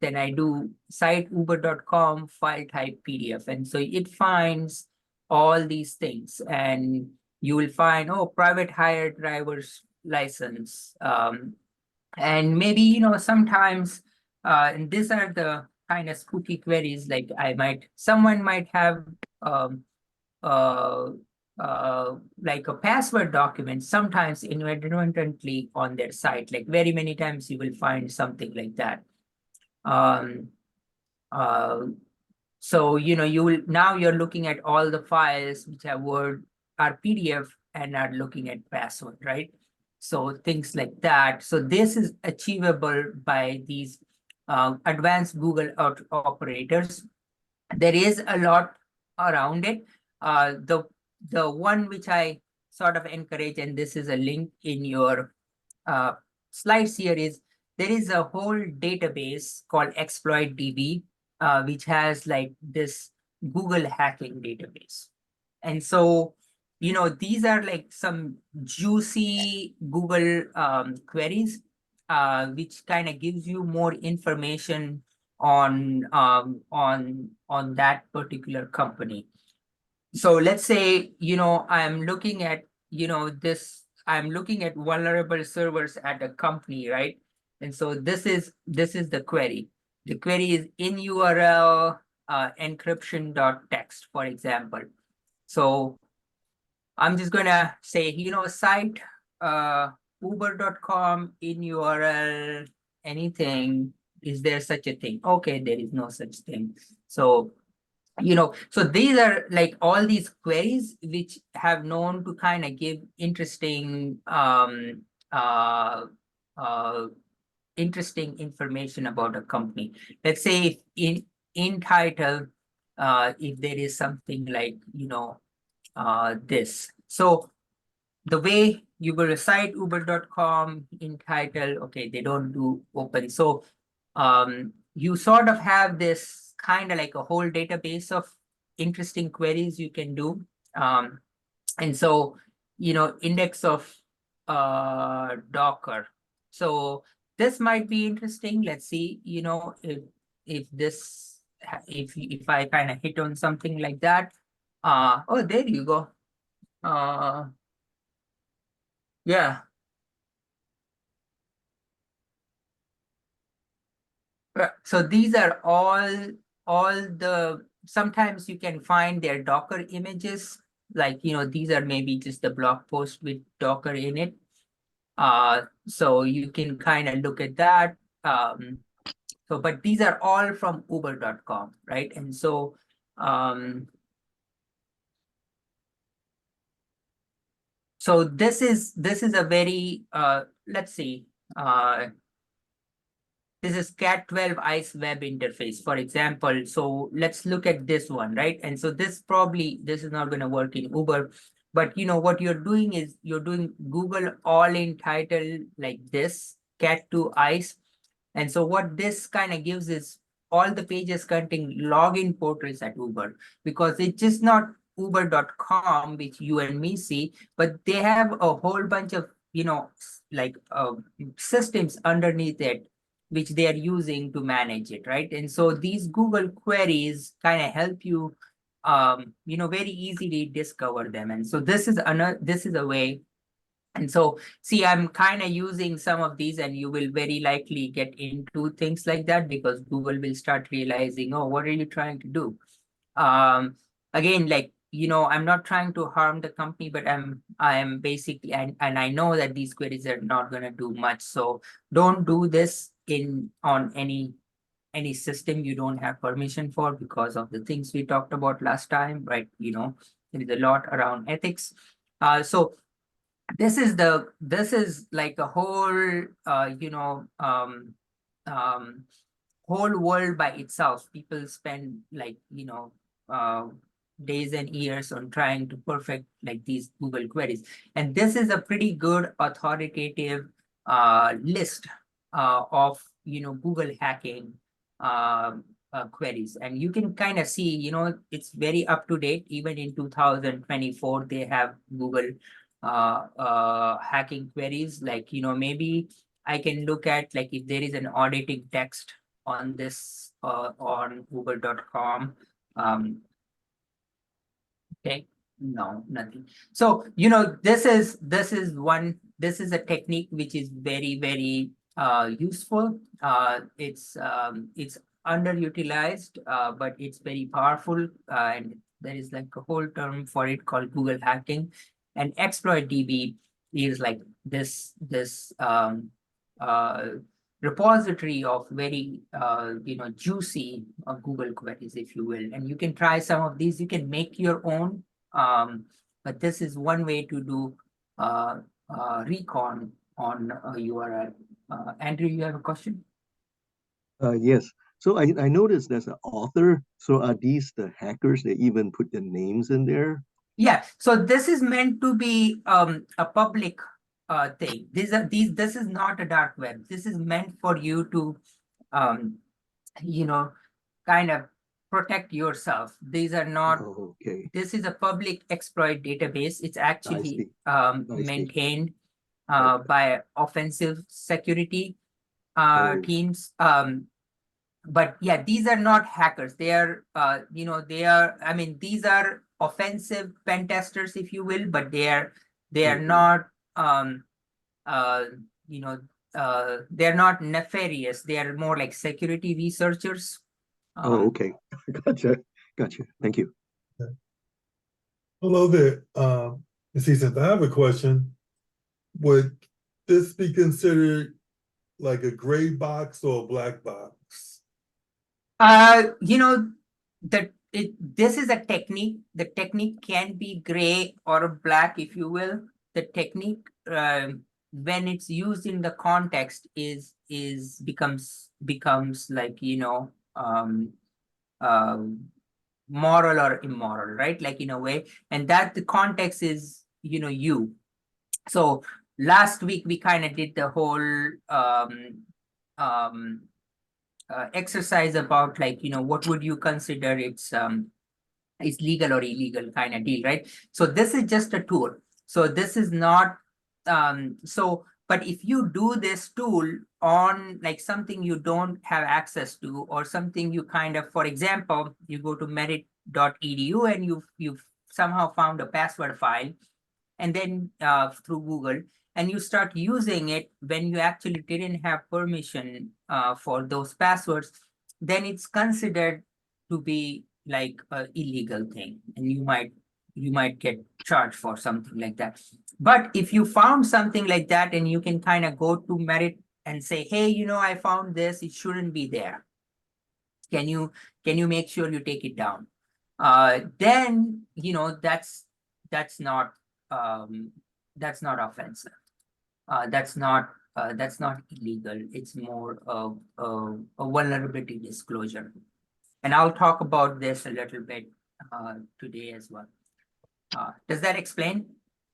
then I do site uber.com file type PDF. And so it finds all these things, and you will find, oh, private hire driver's license. And maybe, sometimes, and these are the kind of spooky queries, like someone might have like a password document, sometimes inadvertently on their site. Like very many times you will find something like that. So, now you're looking at all the files which have are PDF and are looking at password, right? So things like that. So this is achievable by these advanced Google operators. There is a lot around it. The one which I sort of encourage, and this is a link in your slides here, is there is a whole database called ExploitDB, which has like this Google hacking database. And so, these are like some juicy Google queries, which kind of gives you more information on that particular company. So let's say, I'm looking at, I'm looking at vulnerable servers at a company, right? And so this is the query. The query is in URL encryption.txt, for example. So I'm just gonna say, site uber.com in URL anything. Is there such a thing? Okay, there is no such thing. So, so these are like all these queries which have known to kind of give interesting interesting information about a company. Let's say if in title, if there is something like, this. So the way you will recite uber.com in title, okay, they don't do open. So you sort of have this kind of like a whole database of interesting queries you can do. And so, index of Docker. So this might be interesting. Let's see, if this if I kind of hit on something like that. Oh, there you go. Yeah. So these are all the, sometimes you can find their Docker images, like, these are maybe just a blog post with Docker in it. So you can kind of look at that. So, but these are all from uber.com, right? And so, so this is a very, let's see, this is Cat12 ICE web interface, for example. So let's look at this one, right? And so this is not going to work in Uber, but what you're doing is you're doing Google all in title like this, Cat2 ICE. And so what this kind of gives is all the pages containing login portals at Uber, because it's just not uber.com, which you and me see, but they have a whole bunch of, like systems underneath it, which they are using to manage it, right? And so these Google queries kind of help you, very easily discover them. And so this is a way. And so, see, I'm kind of using some of these, and you will very likely get into things like that because Google will start realizing, oh, what are you trying to do? Again, like, I'm not trying to harm the company, but I am basically, and I know that these queries are not going to do much. So don't do this on any system you don't have permission for, because of the things we talked about last time, right? There is a lot around ethics. So this is like a whole whole world by itself. People spend like days and years on trying to perfect like these Google queries, and this is a pretty good authoritative list of Google hacking queries, and you can kind of see it's very up to date. Even in 2024 they have Google hacking queries, like maybe I can look at like if there is an auditing text on this on uber.com. Okay, no, nothing. So this is a technique which is very, very useful. It's underutilized, but it's very powerful, and there is like a whole term for it called Google hacking. And exploit DB is like this repository of very juicy Google queries, if you will. And you can try some of these. You can make your own, but this is one way to do recon on a URL. Andrew, you have a question? Yes. So I noticed there's an author. So are these the hackers? They even put their names in there? Yeah, so this is meant to be a public thing. This is not a dark web. This is meant for you to kind of protect yourself. These are not, Oh, okay. this is a public exploit database. It's actually see. maintained Okay. by offensive security Oh. teams. But yeah, these are not hackers. They are, I mean, these are offensive pen testers, if you will, but they are Mhm. not, they're not nefarious. They are more like security researchers. Oh, okay. Gotcha. Gotcha. Thank you. Hello there. Since I have a question, would this be considered like a gray box or a black box? This is a technique. The technique can be gray or black, if you will. The technique when it's used in the context becomes like, moral or immoral, right? Like in a way, and that the context is, you. So last week we kind of did the whole um exercise about like, what would you consider it's legal or illegal kind of deal, right? So this is just a tool. So this is not but if you do this tool on like something you don't have access to, or something you kind of, for example, you go to merit.edu and you've somehow found a password file, and then through Google, and you start using it when you actually didn't have permission for those passwords, then it's considered to be like a illegal thing, and you might get charged for something like that. But if you found something like that, and you can kind of go to Merit and say, hey, I found this, it shouldn't be there. Can you make sure you take it down? Then that's not that's not offensive. That's not illegal. It's more of a vulnerability disclosure. And I'll talk about this a little bit today as well. Does that explain?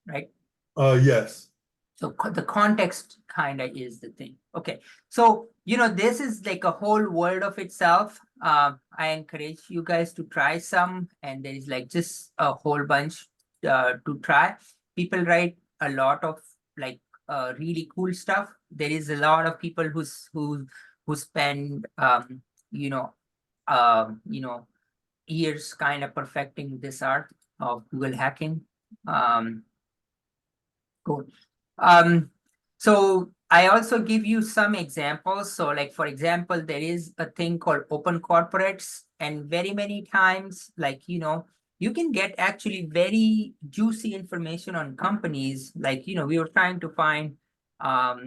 Right? Yes. So the context kind of is the thing. Okay. So, this is like a whole world of itself. I encourage you guys to try some, and there is like just a whole bunch to try. People write a lot of like really cool stuff. There is a lot of people who spend years kind of perfecting this art of Google hacking. Cool. So I also give you some examples. So like, for example, there is a thing called open corporates, and very many times, like, you can get actually very juicy information on companies. Like, we were trying to find a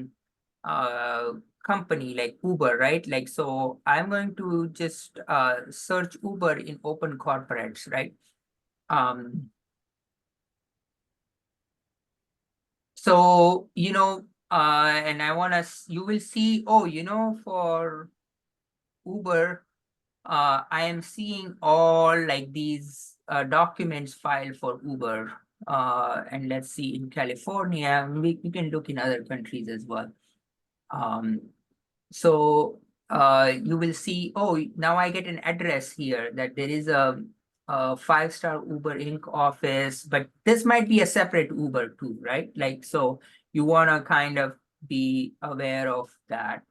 company like Uber, right? Like, so I'm going to just search Uber in open corporates, right? So, and I want to, you will see, oh, for Uber, I am seeing all like these documents filed for Uber. And let's see, in California, we can look in other countries as well. So you will see, oh, now I get an address here that there is a 5-star Uber Inc. office, but this might be a separate Uber too, right? Like, so you want to kind of be aware of that.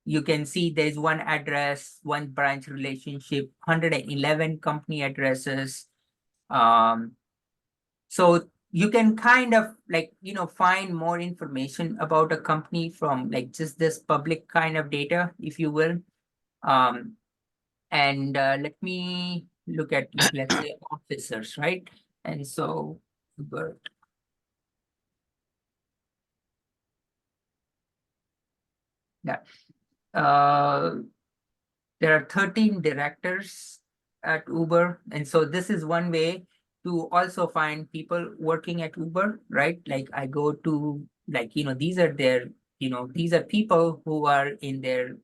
You can see there's one address, one branch relationship, 111 company addresses. So you can kind of like, find more information about a company from like just this public kind of data, if you will. And let me look at, like, let's say officers, right? And so, Uber. Yeah. There are 13 directors at Uber. And so this is one way to also find people working at Uber, right? Like I go to like, these are their, these are people who are in their,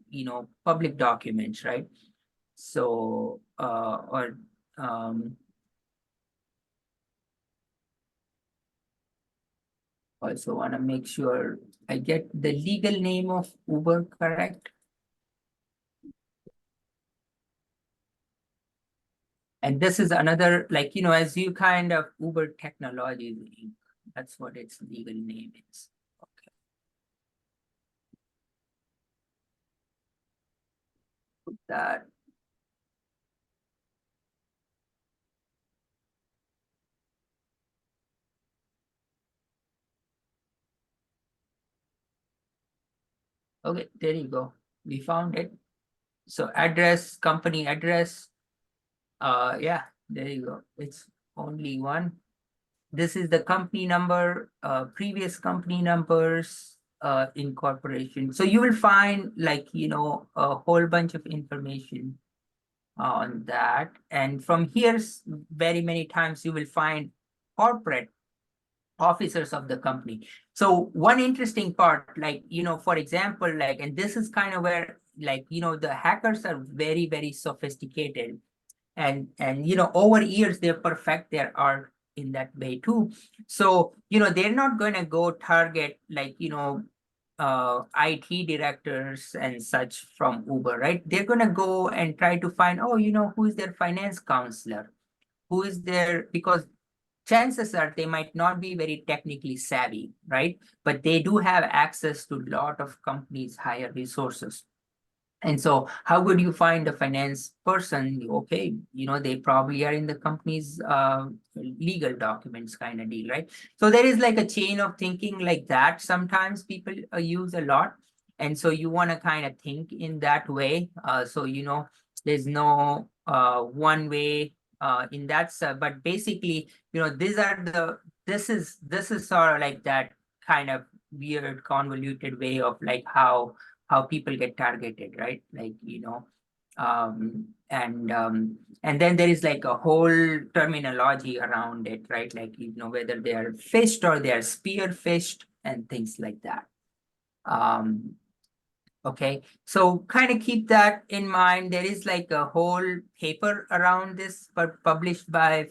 public documents, right? So, also want to make sure I get the legal name of Uber correct. And this is another, like, as you kind of Uber Technologies Inc. That's what its legal name is. Okay. Put that. Okay, there you go. We found it. So address, company address. Yeah, there you go. It's only one. This is the company number, previous company numbers, incorporation. So you will find like, a whole bunch of information on that. And from here, very many times you will find corporate officers of the company. So one interesting part, like, for example, like, and this is kind of where, like, the hackers are very, very sophisticated. And over years, they perfect their art in that way too. So, they're not going to go target, like, IT directors and such from Uber, right? They're going to go and try to find, oh, who is their finance counselor? Who is there? Because chances are they might not be very technically savvy, right? But they do have access to a lot of companies' higher resources. And so how would you find a finance person? Okay, they probably are in the company's legal documents kind of deal, right? So there is like a chain of thinking like that. Sometimes people use a lot. And so you want to kind of think in that way. So, there's no one way in that, but basically, this is sort of like that kind of weird convoluted way of like how people get targeted, right? Like, and then there is like a whole terminology around it, right? Like, whether they are fished or they are spear fished and things like that. Okay, so kind of keep that in mind. There is like a whole paper around this, but published by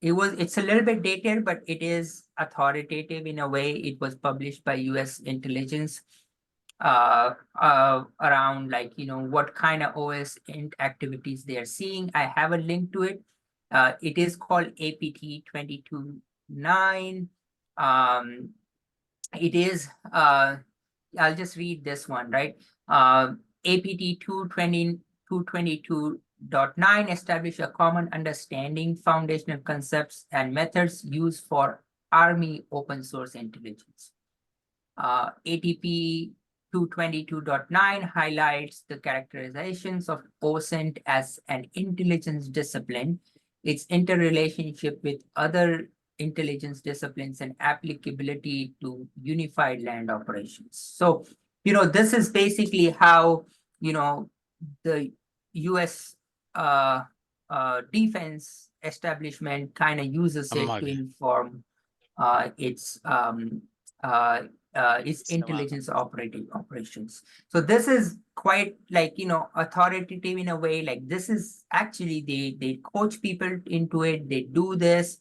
it's a little bit dated, but it is authoritative in a way. It was published by US intelligence around like, what kind of OS activities they are seeing. I have a link to it. It is called APT 22.9. It is, I'll just read this one, right? APT 222.9 establish a common understanding, foundational concepts, and methods used for Army open source intelligence. ATP 222.9 highlights the characterizations of OSINT as an intelligence discipline, its interrelationship with other intelligence disciplines, and applicability to unified land operations. So, this is basically how, the US defense establishment kind of uses it to inform its intelligence operations. So this is quite like, authoritative in a way. Like, this is actually, they coach people into it, they do this.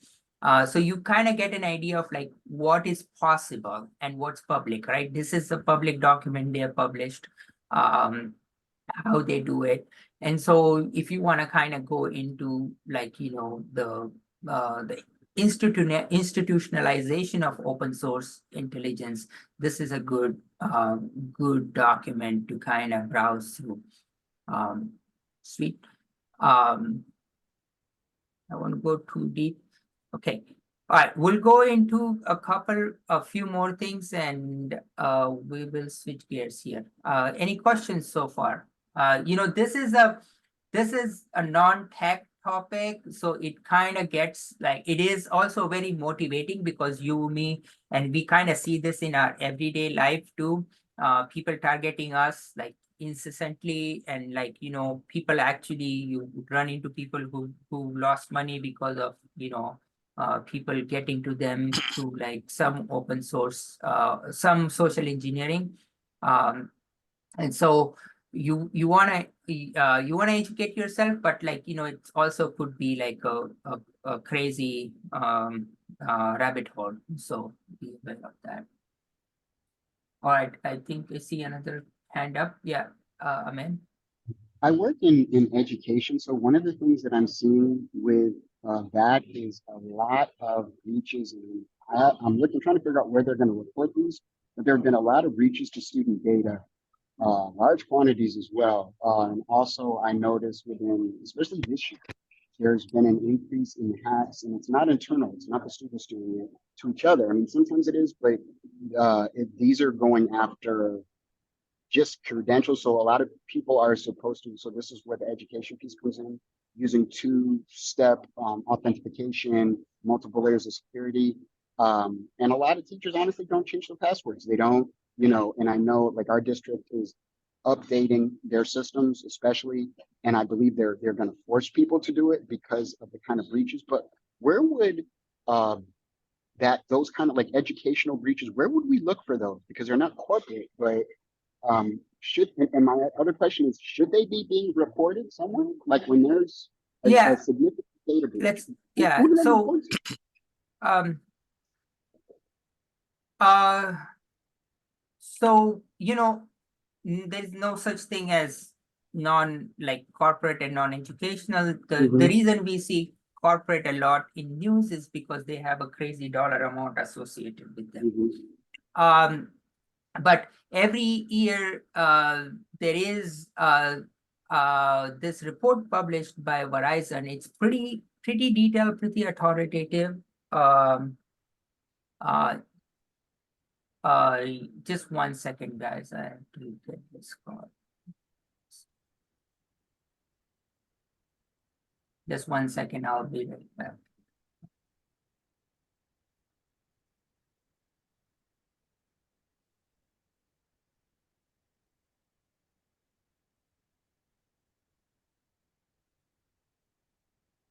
So you kind of get an idea of like what is possible and what's public, right? This is a public document they have published, how they do it. And so if you want to kind of go into like, the institutionalization of open source intelligence, this is a good document to kind of browse through. Sweet. I won't go too deep. Okay. All right, we'll go into a few more things, and we will switch gears here. Any questions so far? This is a non-tech topic, so it kind of gets like, it is also very motivating because you, me, and we kind of see this in our everyday life too. People targeting us like incessantly, and like, people actually, you run into people who lost money because of, people getting to them through like some open source, some social engineering. And so you want to educate yourself, but like, it also could be like a crazy rabbit hole. So be aware of that. All right, I think I see another hand up. Yeah, Amen. I work in education, so one of the things that I'm seeing with that is a lot of reaches, and I'm trying to figure out where they're going to report these, but there have been a lot of reaches to student data, large quantities as well. And also I noticed within, especially this year, there's been an increase in hacks, and it's not internal, it's not the students doing it to each other. I mean, sometimes it is, but these are going after just credentials. So a lot of people are supposed to, so this is where the education piece comes in, using two-step authentication, multiple layers of security. And a lot of teachers honestly don't change their passwords. They don't, and I know like our district is updating their systems, especially and I believe they're going to force people to do it because of the kind of breaches. But where would those kind of like educational breaches, where would we look for those? Because they're not corporate, but and my other question is, should they be being reported somewhere? Like when there's a Yeah, significant data breach, let's, who yeah, do they so, report to? uh, so, there's no such thing as like corporate and non-educational. The Mhm. reason we see corporate a lot in news is because they have a crazy dollar amount associated with them. Mhm. But every year, there is this report published by Verizon. It's pretty detailed, pretty authoritative. Um, uh, just 1 second, guys. I have to get this call. Just 1 second, I'll be right back.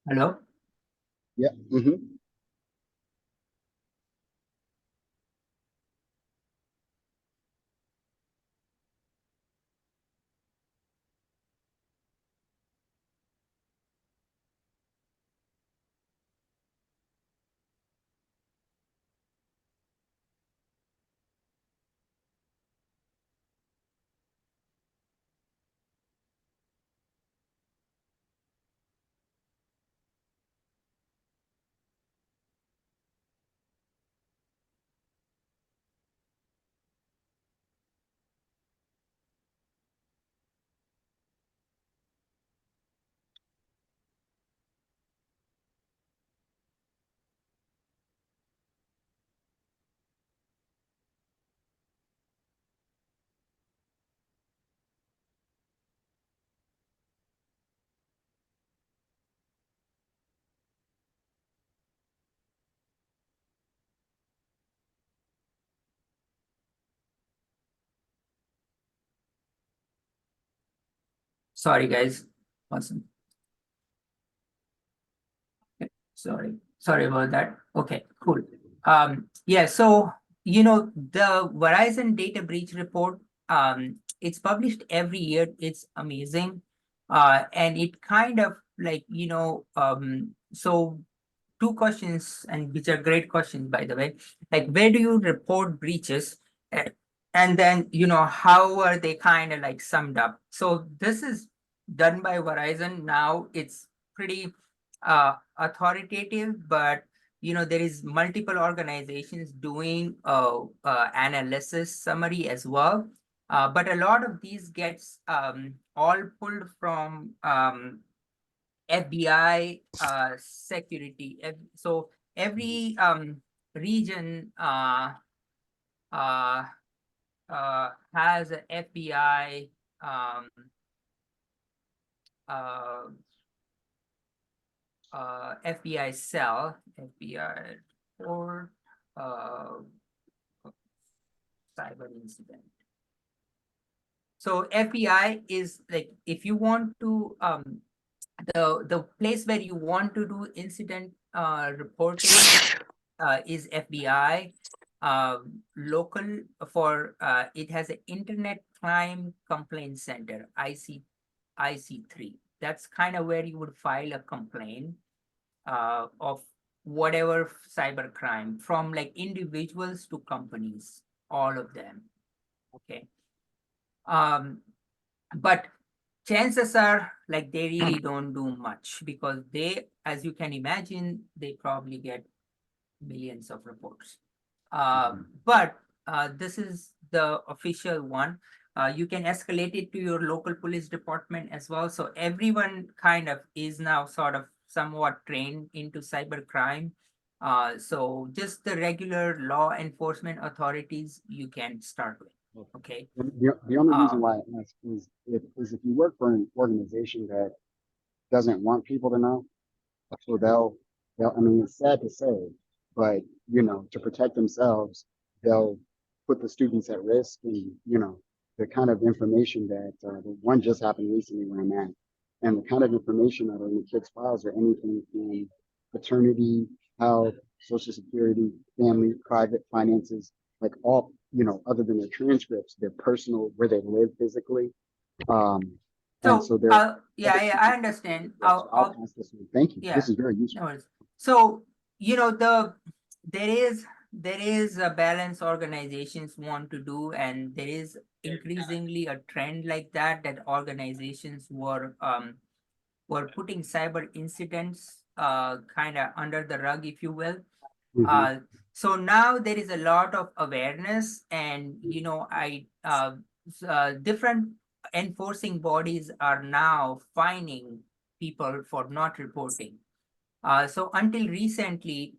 Hello? Yeah. Mm-hmm. Sorry, guys. Awesome. Sorry about that. Okay, cool. Yeah, so, the Verizon data breach report, it's published every year. It's amazing. And it kind of like, so two questions, and which are great questions, by the way. Like, where do you report breaches? And then, how are they kind of like summed up? So this is done by Verizon. Now it's pretty authoritative, but there is multiple organizations doing analysis summary as well. But a lot of these gets all pulled from FBI security. So every region uh, has a FBI uh, FBI cell, FBI or cyber incident. So FBI is like, if you want to the place where you want to do incident reporting is FBI. Local for it has an Internet Crime Complaint Center, IC3. That's kind of where you would file a complaint of whatever cyber crime, from like individuals to companies, all of them. Okay. But chances are like they really don't do much, because they, as you can imagine, they probably get millions of reports. But this is the official one. You can escalate it to your local police department as well. So everyone kind of is now sort of somewhat trained into cybercrime. So just the regular law enforcement authorities you can start with. Okay. The only reason why I ask is if you work for an organization that doesn't want people to know, so I mean, it's sad to say, but to protect themselves, they'll put the students at risk, and the kind of information that the one just happened recently where I'm at. and the kind of information that are in the kids' files are anything from paternity, health, social security, family, private finances, like all, you know, other than their transcripts, their personal, where they live physically. And so there. Yeah, I understand. So I'll pass this on. Thank you. Yeah. This is very useful. No worries. So, you know, there is a balance organizations want to do, and there is increasingly a trend like that, that organizations were putting cyber incidents kind of under the rug, if you will. So now there is a lot of awareness, and you know, different enforcing bodies are now fining people for not reporting. So until recently,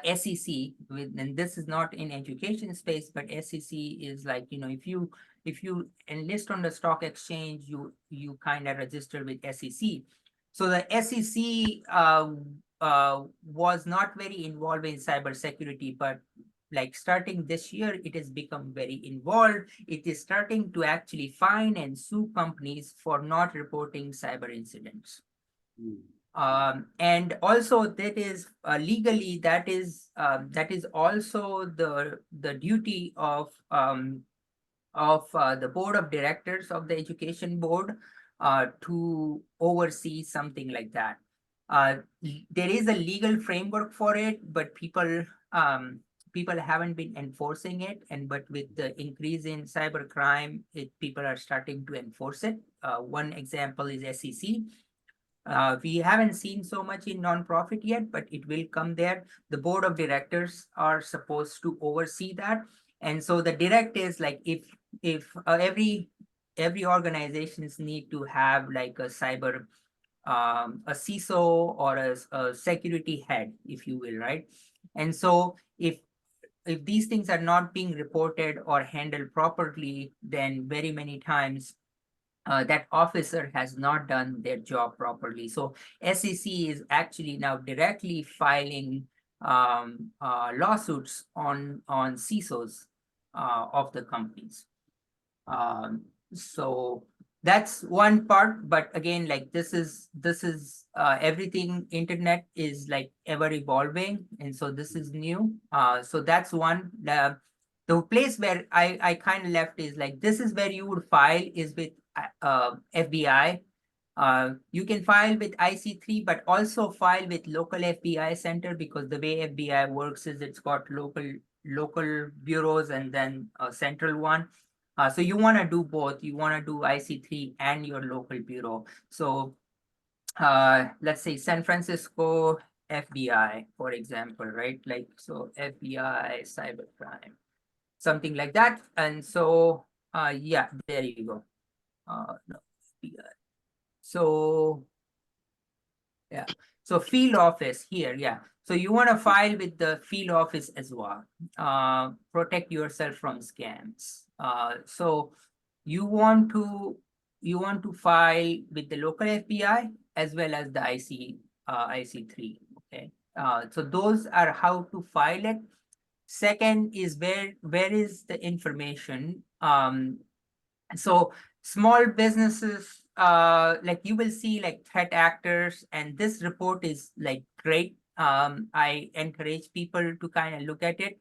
SEC, and this is not in education space, but SEC is like, you know, if you enlist on the stock exchange, you kind of register with SEC. So the SEC was not very involved in cybersecurity, but like starting this year, it has become very involved. It is starting to actually fine and sue companies for not reporting cyber incidents. And also that is legally, that is also the duty of the board of directors of the education board to oversee something like that. There is a legal framework for it, but people haven't been enforcing it, and but with the increase in cyber crime, people are starting to enforce it. One example is SEC. We haven't seen so much in nonprofit yet, but it will come there. The board of directors are supposed to oversee that. And so the direct is like, if every organizations need to have like a cyber, a CISO or a security head, if you will, right? And so if these things are not being reported or handled properly, then very many times that officer has not done their job properly. So SEC is actually now directly filing lawsuits on CISOs of the companies. So that's one part, but again, like this is everything. Internet is like ever evolving, and so this is new. So that's one. The place where I kind of left is like, this is where you would file is with FBI. You can file with IC3, but also file with local FBI center, because the way FBI works is it's got local bureaus and then a central one. So you want to do both. You want to do IC3 and your local bureau. So let's say San Francisco FBI, for example, right? Like, so FBI cybercrime, something like that. And so yeah, there you go. No, FBI. So yeah, so field office here, yeah. So you want to file with the field office as well. Protect yourself from scams. So you want to file with the local FBI as well as the IC3. Okay. So those are how to file it. Second is where is the information? So small businesses, like you will see like threat actors, and this report is like great. I encourage people to kind of look at it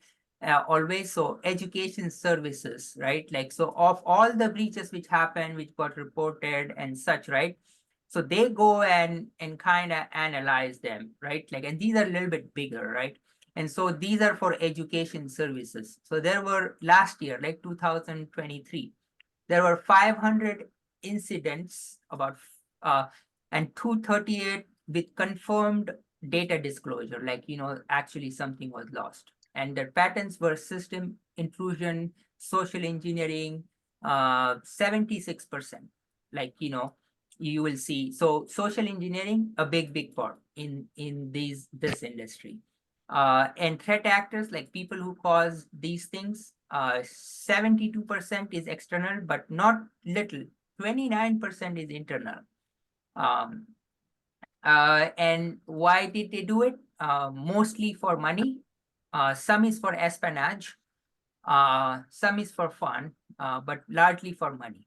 always. So education services, right? Like, so of all the breaches which happened, which got reported and such, right? So they go and kind of analyze them, right? Like, and these are a little bit bigger, right? And so these are for education services. So there were last year, like 2023, there were 500 incidents about and 238 with confirmed data disclosure, like, you know, actually something was lost. And the patterns were system intrusion, social engineering, 76%. Like, you know, you will see. So social engineering, a big part in this industry. And threat actors, like people who cause these things, 72% is external, but not little. 29% is internal. And why did they do it? Mostly for money. Some is for espionage. Some is for fun, but largely for money.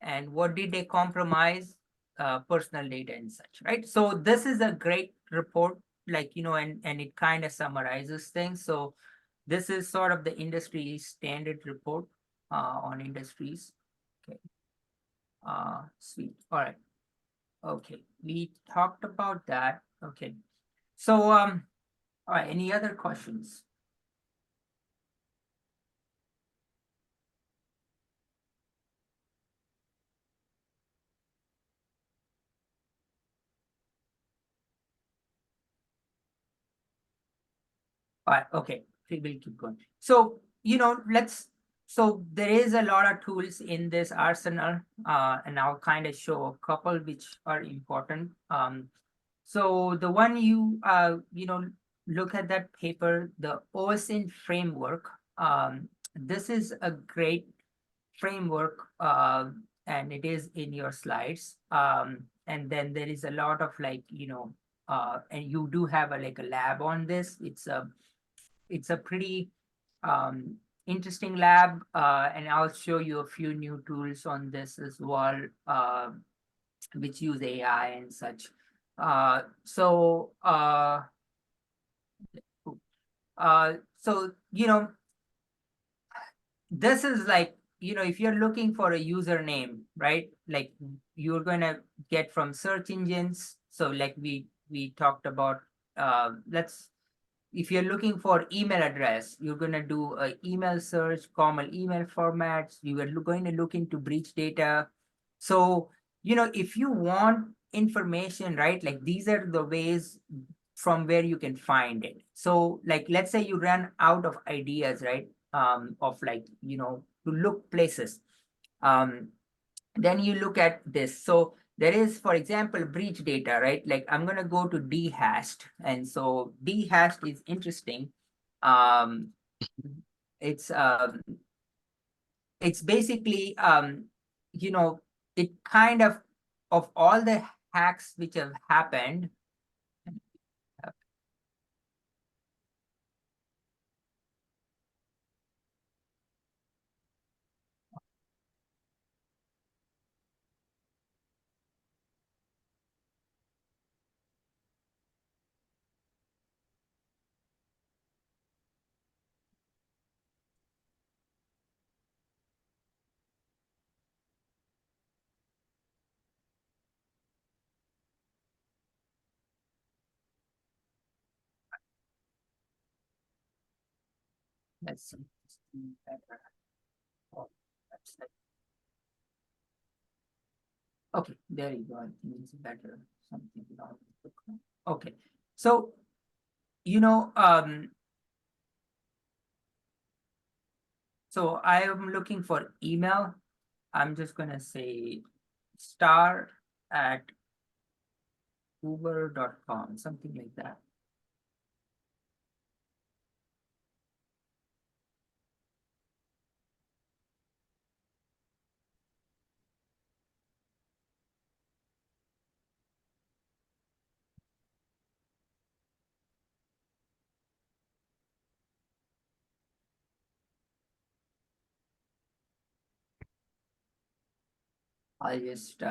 And what did they compromise? personal data and such, right? So this is a great report, like, and it kind of summarizes things. So this is sort of the industry standard report on industries. Okay. Sweet. All right. Okay. We talked about that. Okay. So, all right. Any other questions? All right, okay, we'll keep going. So, so there is a lot of tools in this arsenal, and I'll kind of show a couple which are important. So the one look at that paper, the OSINT framework. This is a great framework, and it is in your slides. And then there is a lot of and you do have like a lab on this. It's a pretty interesting lab, and I'll show you a few new tools on this as well, which use AI and such. So this is like, if you're looking for a username, right? Like you're gonna get from search engines. So like we talked about, if you're looking for email address, you're going to do an email search, common email formats. You are going to look into breach data. So, if you want information, right, like these are the ways from where you can find it. So like, let's say you run out of ideas, right, of like, to look places. Then you look at this. So there is, for example, breach data, right? Like I'm going to go to dhashed. And so dhashed is interesting. It's basically, it kind of all the hacks which have happened. Let's see. Better. Oh, website. Okay, there you go. I think it's better. Something wrong with the okay. So, so I am looking for email. I'm just gonna say star at uber.com, something like that. I'll just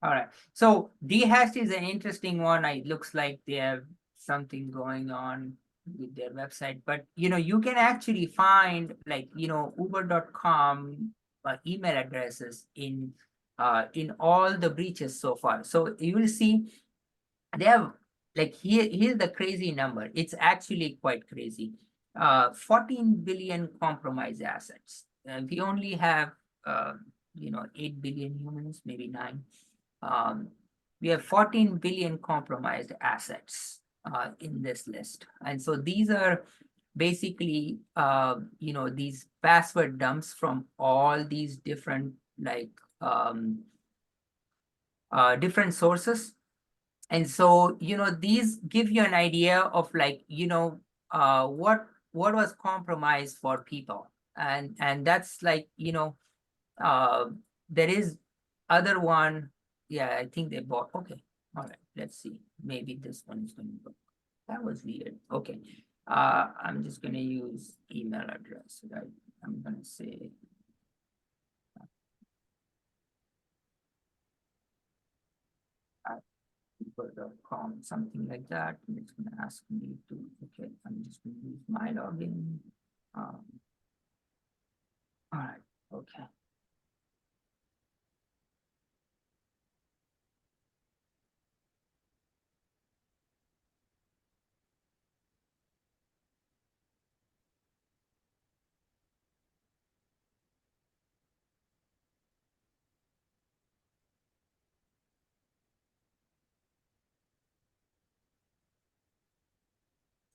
all right. So dhashed is an interesting one. It looks like they have something going on with their website, but you can actually find like uber.com email addresses in all the breaches so far. So you will see they have like here's the crazy number. It's actually quite crazy. 14 billion compromised assets. We only have 8 billion humans, maybe 9. We have 14 billion compromised assets in this list. And so these are basically, you know, these password dumps from all these different like different sources. And so, you know, these give you an idea of like, you know, what was compromised for people. And that's like, you know, there is other one. Yeah, I think they bought. Okay. All right. Let's see. Maybe this one is going to work. That was weird. Okay. I'm just going to use email address, right? I'm going to say people.com, something like that. And it's going to ask me to, okay, I'm just going to use my login. All right. Okay.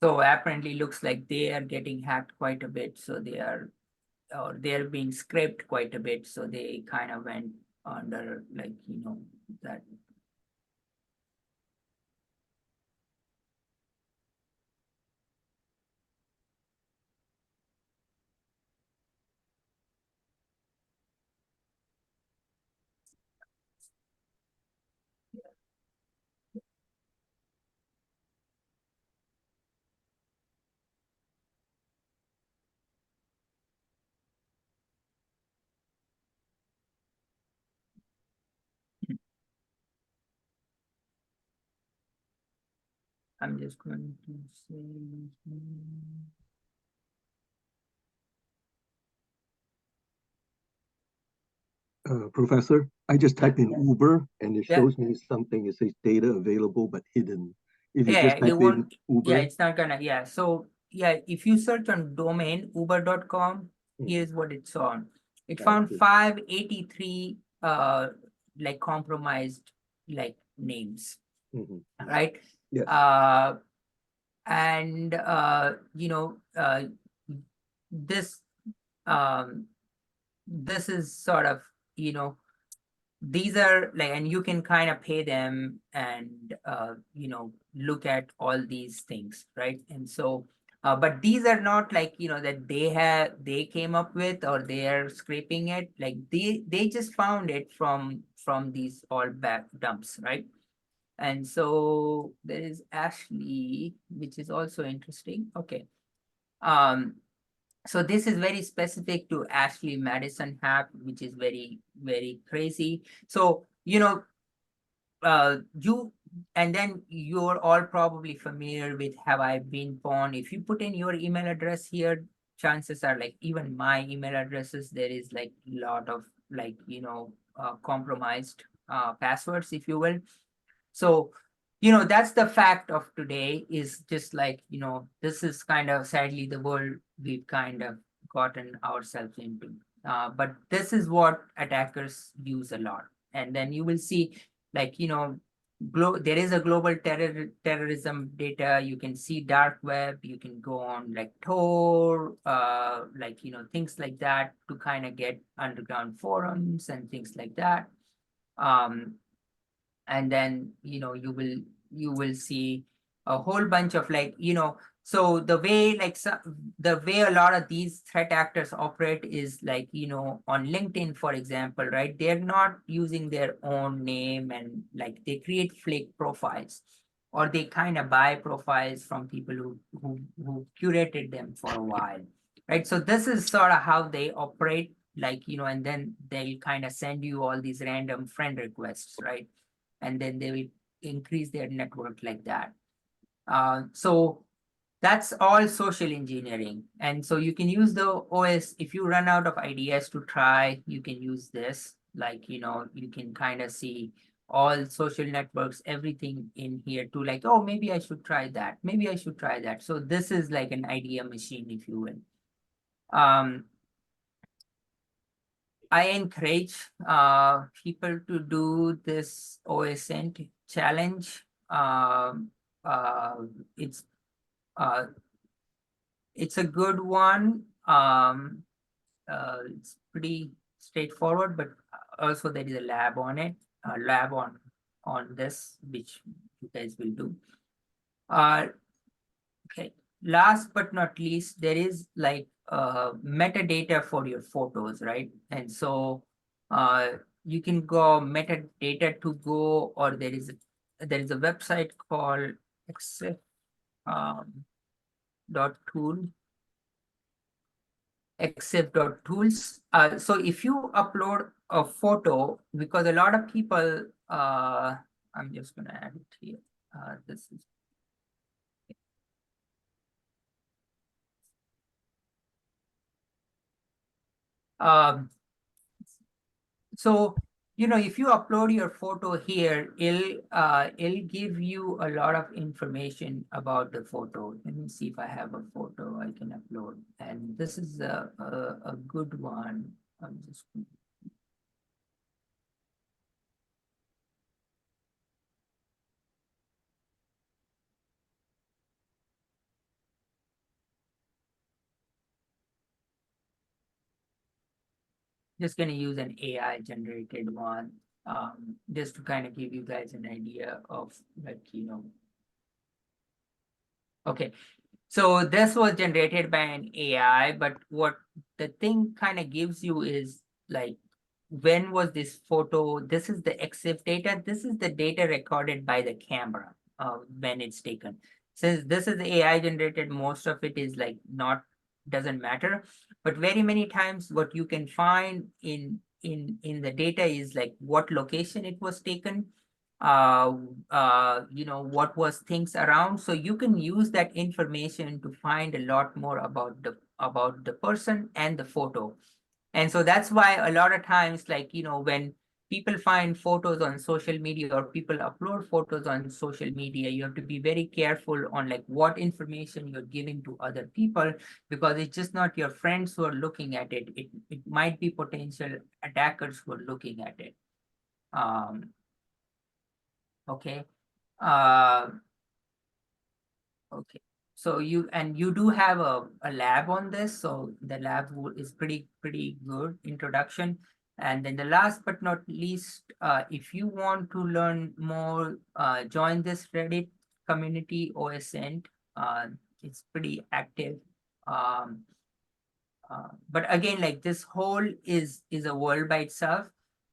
So apparently looks like they are getting hacked quite a bit. So they are, or they're being scraped quite a bit. So they kind of went under like, you know, that. I'm just going to say. Professor, I just typed in Yeah. Uber and it Yeah. shows me something. It says data available but hidden. If you Yeah, just it type in won't. Yeah, Uber, it's not gonna. Yeah, so yeah, if you search on domain uber.com, here's what it's on. It found Gotcha. 583 like compromised like names, right? Yes. And you know, this this is sort of, you know, these are like, and you can kind of pay them and you know, look at all these things, right? And so but these are not like, you know, that they came up with or they are scraping it, like they just found it from these all back dumps, right? And so there is Ashley, which is also interesting. Okay. um so this is very specific to Ashley Madison hack, which is very, very crazy. So, you know, you, and then you're all probably familiar with Have I Been Pawned? If you put in your email address here, chances are like even my email addresses, there is like a lot of like, you know, compromised passwords, if you will. So, you know, that's the fact of today, is just like, you know, this is kind of sadly the world we've kind of gotten ourselves into. But this is what attackers use a lot. And then you will see like, you know, there is a global terrorism data. You can see dark web, you can go on like Tor, like, you know, things like that to kind of get underground forums and things like that. And then, you know, you will see a whole bunch of like, you know, so the way like the way a lot of these threat actors operate is like, you know, on LinkedIn, for example, right? They're not using their own name, and like they create fake profiles, or they kind of buy profiles from people who curated them for a while, right? So this is sort of how they operate, like, you know, and then they'll kind of send you all these random friend requests, right? And then they will increase their network like that. So that's all social engineering. And so you can use the OS, if you run out of ideas to try, you can use this. Like, you know, you can kind of see all social networks, everything in here to like, oh, maybe I should try that. Maybe I should try that. So this is like an idea machine, if you will. I encourage people to do this OSINT challenge. It's it's a good one. It's pretty straightforward, but also there is a lab on it, lab on this, which you guys will do. Okay, last but not least, there is like metadata for your photos, right? And so you can go metadata to go, or there is a website called accept dot tool accept.tools. So if you upload a photo, because a lot of people, I'm just gonna add it here. This is so if you upload your photo here, it'll give you a lot of information about the photo. Let me see if I have a photo I can upload, and this is a good one. I'm just going to use an AI generated one, just to kind of give you guys an idea of okay. So this was generated by an AI, but what the thing kind of gives you is like, when was this photo? This is the EXIF data. This is the data recorded by the camera when it's taken. Since this is AI generated, most of it is like doesn't matter. But very many times what you can find in the data is like what location it was taken, what was things around. So you can use that information to find a lot more about the person and the photo. And so that's why a lot of times, like, when people find photos on social media or people upload photos on social media, you have to be very careful on like what information you're giving to other people, because it's just not your friends who are looking at it. It might be potential attackers who are looking at it. Okay. Okay. So you do have a lab on this, so the lab is pretty good introduction. And then the last but not least, if you want to learn more, join this Reddit community OSN. It's pretty active. But again, like, this whole is a world by itself.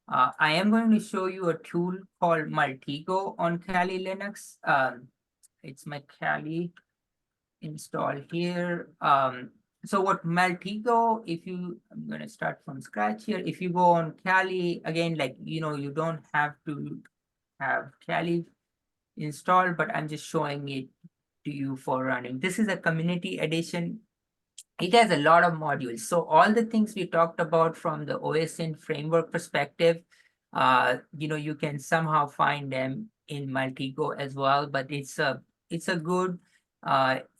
I am going to show you a tool called Multigo on Kali Linux. It's my Kali install here. So what Multigo, I'm going to start from scratch here. If you go on Kali, again, like, you don't have to have Kali installed, but I'm just showing it to you for running. This is a community edition. It has a lot of modules. So all the things we talked about from the OSN framework perspective, you can somehow find them in Multigo as well, but it's a good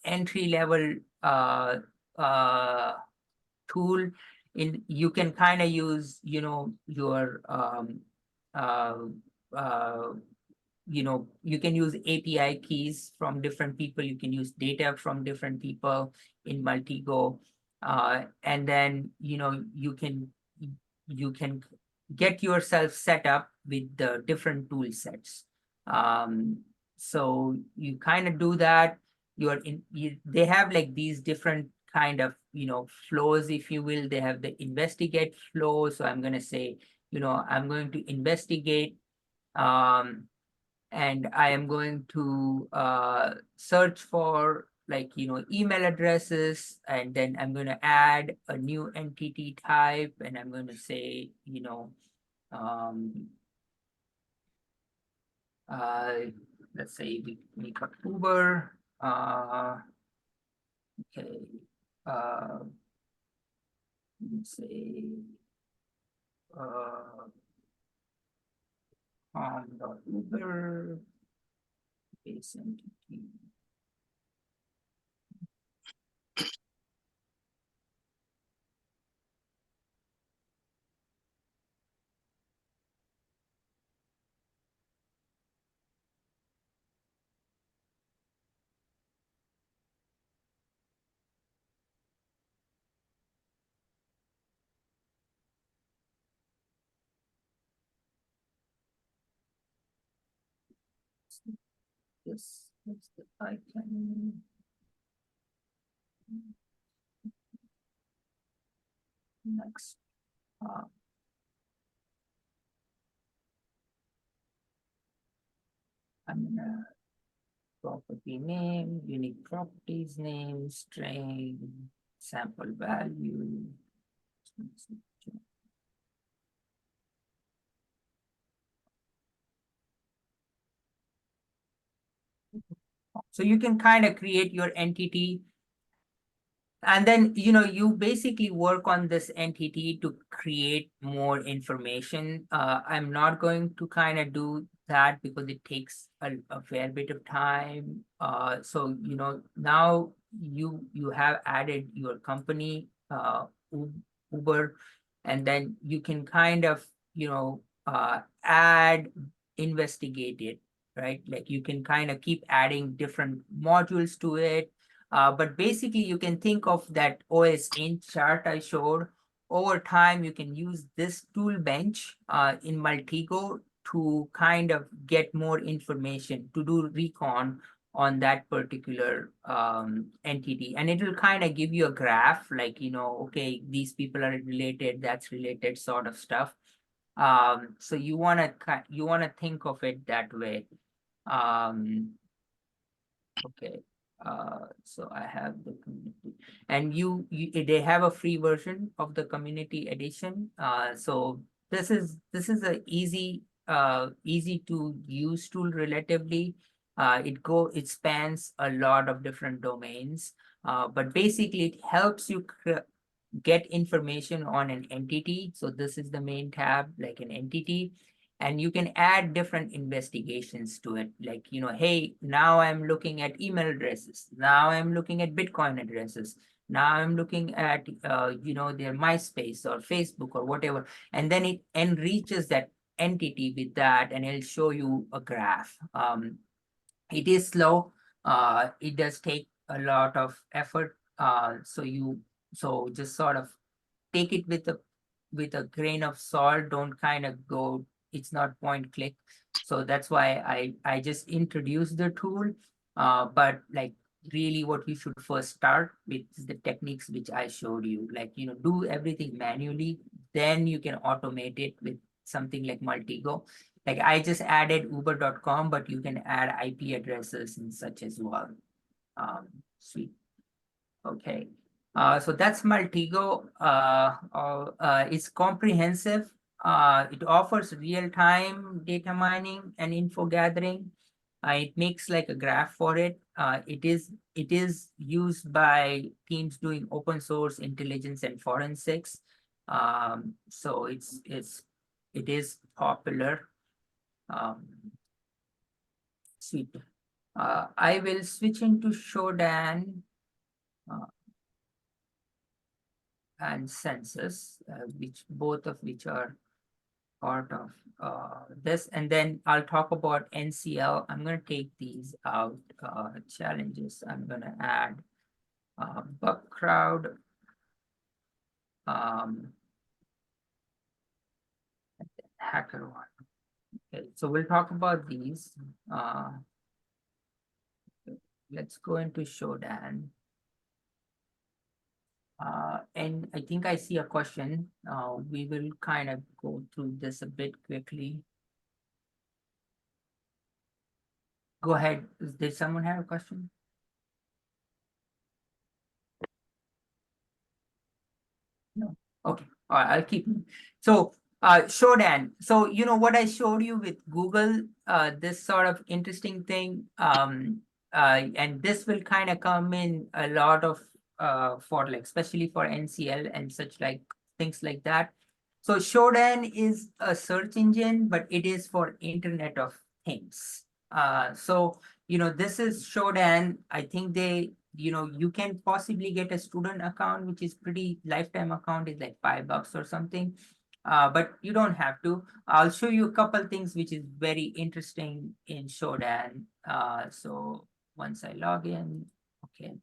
entry level tool. You can kind of use, your uh, uh, you can use API keys from different people. You can use data from different people in Multigo. And then, you can get yourself set up with the different tool sets. So you kind of do that. They have like these different kind of, flows, if you will. They have the investigate flow. So I'm going to say, I'm going to investigate, and I am going to search for, like, email addresses, and then I'm going to add a new entity type, and I'm going to say, let's say we make up Uber. Okay. Let's say Uber base entity. this is the icon. Next. I'm gonna property name, unique properties name, string, sample value. So you can kind of create your entity. And then, you basically work on this entity to create more information. I'm not going to kind of do that because it takes a fair bit of time. So, now you have added your company, Uber, and then you can kind of, add, investigate it, right? Like you can kind of keep adding different modules to it. But basically, you can think of that OS int chart I showed. Over time, you can use this tool bench in Multigo to kind of get more information, to do recon on that particular entity. And it will kind of give you a graph, like, okay, these people are related, that's related sort of stuff. So you want to think of it that way. Okay. So I have the community, and they have a free version of the community edition. So this is a easy to use tool relatively. It spans a lot of different domains. But basically it helps you get information on an entity. So this is the main tab, like an entity. And you can add different investigations to it. Like, hey, now I'm looking at email addresses. Now I'm looking at Bitcoin addresses. Now I'm looking at, their MySpace or Facebook or whatever. And then it enriches that entity with that, and it'll show you a graph. It is slow. It does take a lot of effort. So just sort of take it with a grain of salt. Don't kind of go, it's not point click. So that's why I just introduced the tool. But like really what you should first start with is the techniques which I showed you. Like, do everything manually, then you can automate it with something like Multigo. Like I just added uber.com, but you can add IP addresses and such as well. Sweet. Okay. So that's Multigo. It's comprehensive. It offers real-time data mining and info gathering. It makes like a graph for it. It is used by teams doing open source intelligence and forensics. So it is popular. Sweet. I will switch into Shodan and census, both of which are part of this. And then I'll talk about NCL. I'm going to take these out, challenges. I'm going to add bug crowd. Hacker one. Okay, so we'll talk about these. Let's go into Shodan. And I think I see a question. We will kind of go through this a bit quickly. Go ahead. Did someone have a question? No. Okay. All right, I'll keep. So Shodan. So what I showed you with Google, this sort of interesting thing. And this will kind of come in a lot of for like, especially for NCL and such like things like that. So Shodan is a search engine, but it is for Internet of Things. So this is Shodan. I think you can possibly get a student account, which is pretty, lifetime account is like $5 or something. But you don't have to. I'll show you a couple things which is very interesting in Shodan. So once I log in, okay.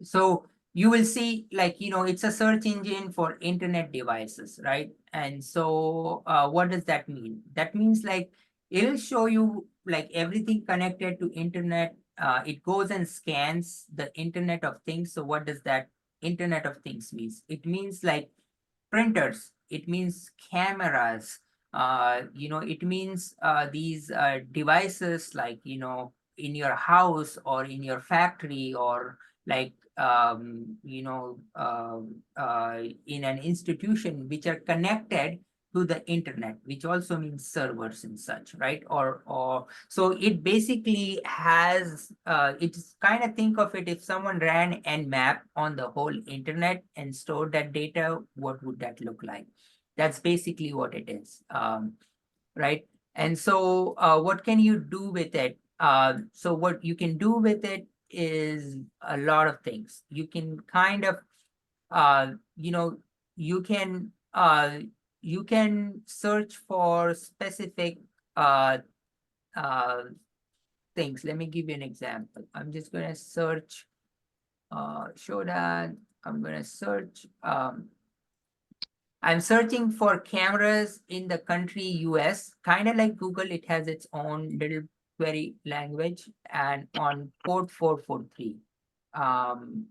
So you will see, like, it's a search engine for internet devices, right? And so what does that mean? That means like it'll show you like everything connected to internet. It goes and scans the Internet of Things. So what does that Internet of Things means? It means like printers, it means cameras, it means these devices like, in your house or in your factory, or like, in an institution, which are connected to the internet, which also means servers and such, right? Or so it basically has, it's kind of, think of it, if someone ran Nmap on the whole internet and stored that data, what would that look like? That's basically what it is, right? And so what can you do with it? So what you can do with it is a lot of things. You can kind of, you can you can search for specific uh, uh, things. Let me give you an example. I'm just going to search, show that. I'm going to search. I'm searching for cameras in the country US, kind of like Google. It has its own little query language, and on port 443. And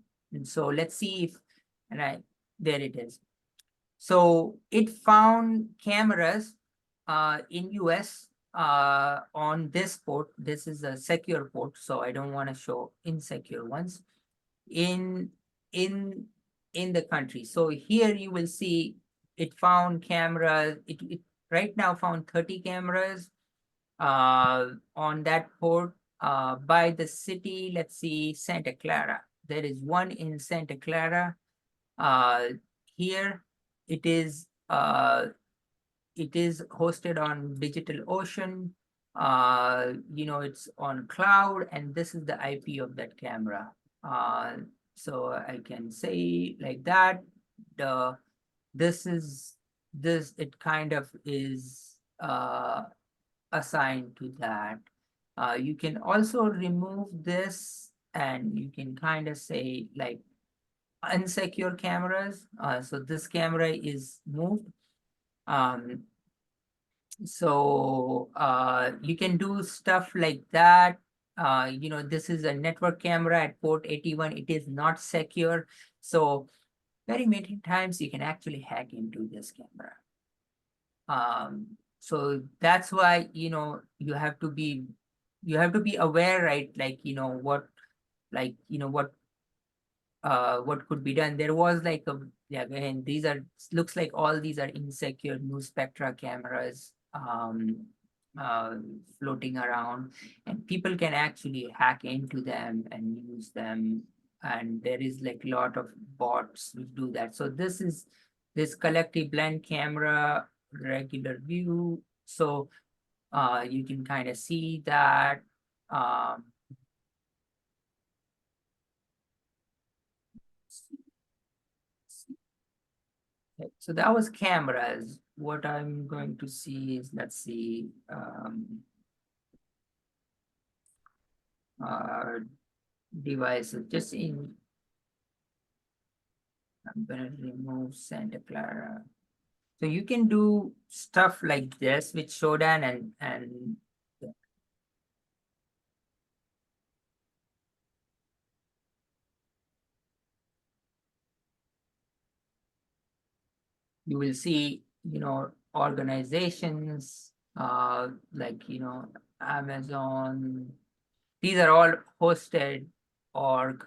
so let's see if, there it is. So it found cameras in US on this port. This is a secure port, so I don't want to show insecure ones in in in the country. So here you will see it found cameras. It right now found 30 cameras on that port by the city. Let's see, Santa Clara. There is one in Santa Clara. Here it is hosted on DigitalOcean. It's on cloud, and this is the IP of that camera. So I can say like that. It kind of is assigned to that. You can also remove this, and you can kind of say like unsecure cameras. So this camera is moved. So you can do stuff like that. This is a network camera at port 81. It is not secure. So very many times you can actually hack into this camera. So that's why, you have to be aware, right? Like, what could be done. There was like again, looks like all these are insecure new Spectra cameras floating around, and people can actually hack into them and use them. And there is like a lot of bots which do that. So this collective blend camera regular view. So you can kind of see that. Okay, so that was cameras. What I'm going to see is, let's see, devices. Just in, I'm gonna remove Santa Clara. So you can do stuff like this with Shodan, and you will see, organizations like, Amazon. These are all hosted org.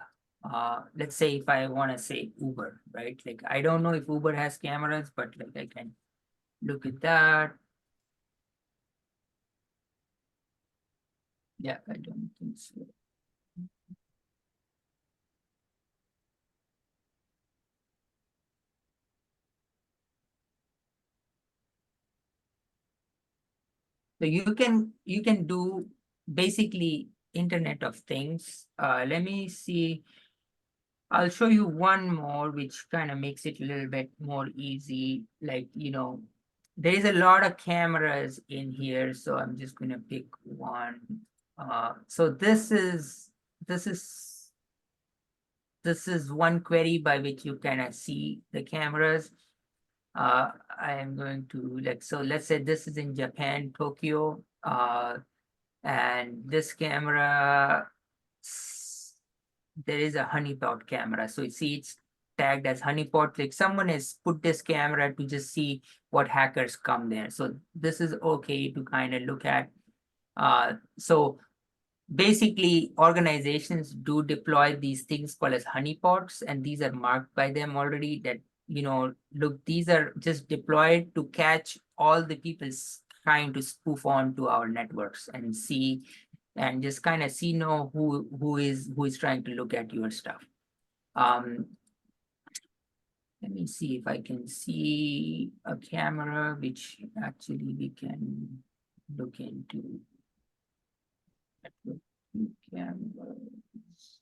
Let's say if I want to say Uber, right? Like, I don't know if Uber has cameras, but like I can look at that. Yeah, I don't think so. So you can do basically Internet of Things. Let me see. I'll show you one more, which kind of makes it a little bit more easy. Like, there is a lot of cameras in here, so I'm just going to pick one. So this is one query by which you kind of see the cameras. I am going to, like, so let's say this is in Japan, Tokyo. And this camera, there is a honeypot camera. So you see it's tagged as honeypot. Like someone has put this camera to just see what hackers come there. So this is okay to kind of look at. So basically, organizations do deploy these things called as honeypots, and these are marked by them already that, look, these are just deployed to catch all the people trying to spoof onto our networks and see, and just kind of see who is trying to look at your stuff. Let me see if I can see a camera, which actually we can look into. Cameras.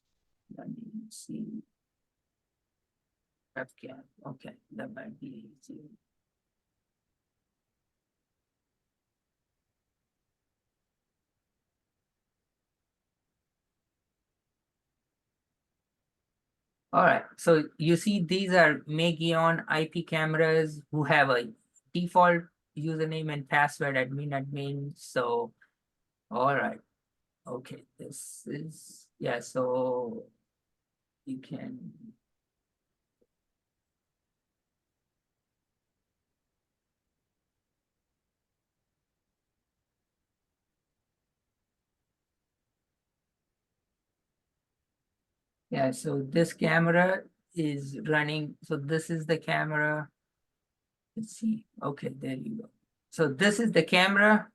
Let me see. Webcam. Okay, that might be easy. All right, so you see these are Megion IP cameras who have a default username and password admin. So, all right. Okay, this is, yeah, so you can. Yeah, so this camera is running, so this is the camera. Let's see, okay, there you go. So this is the camera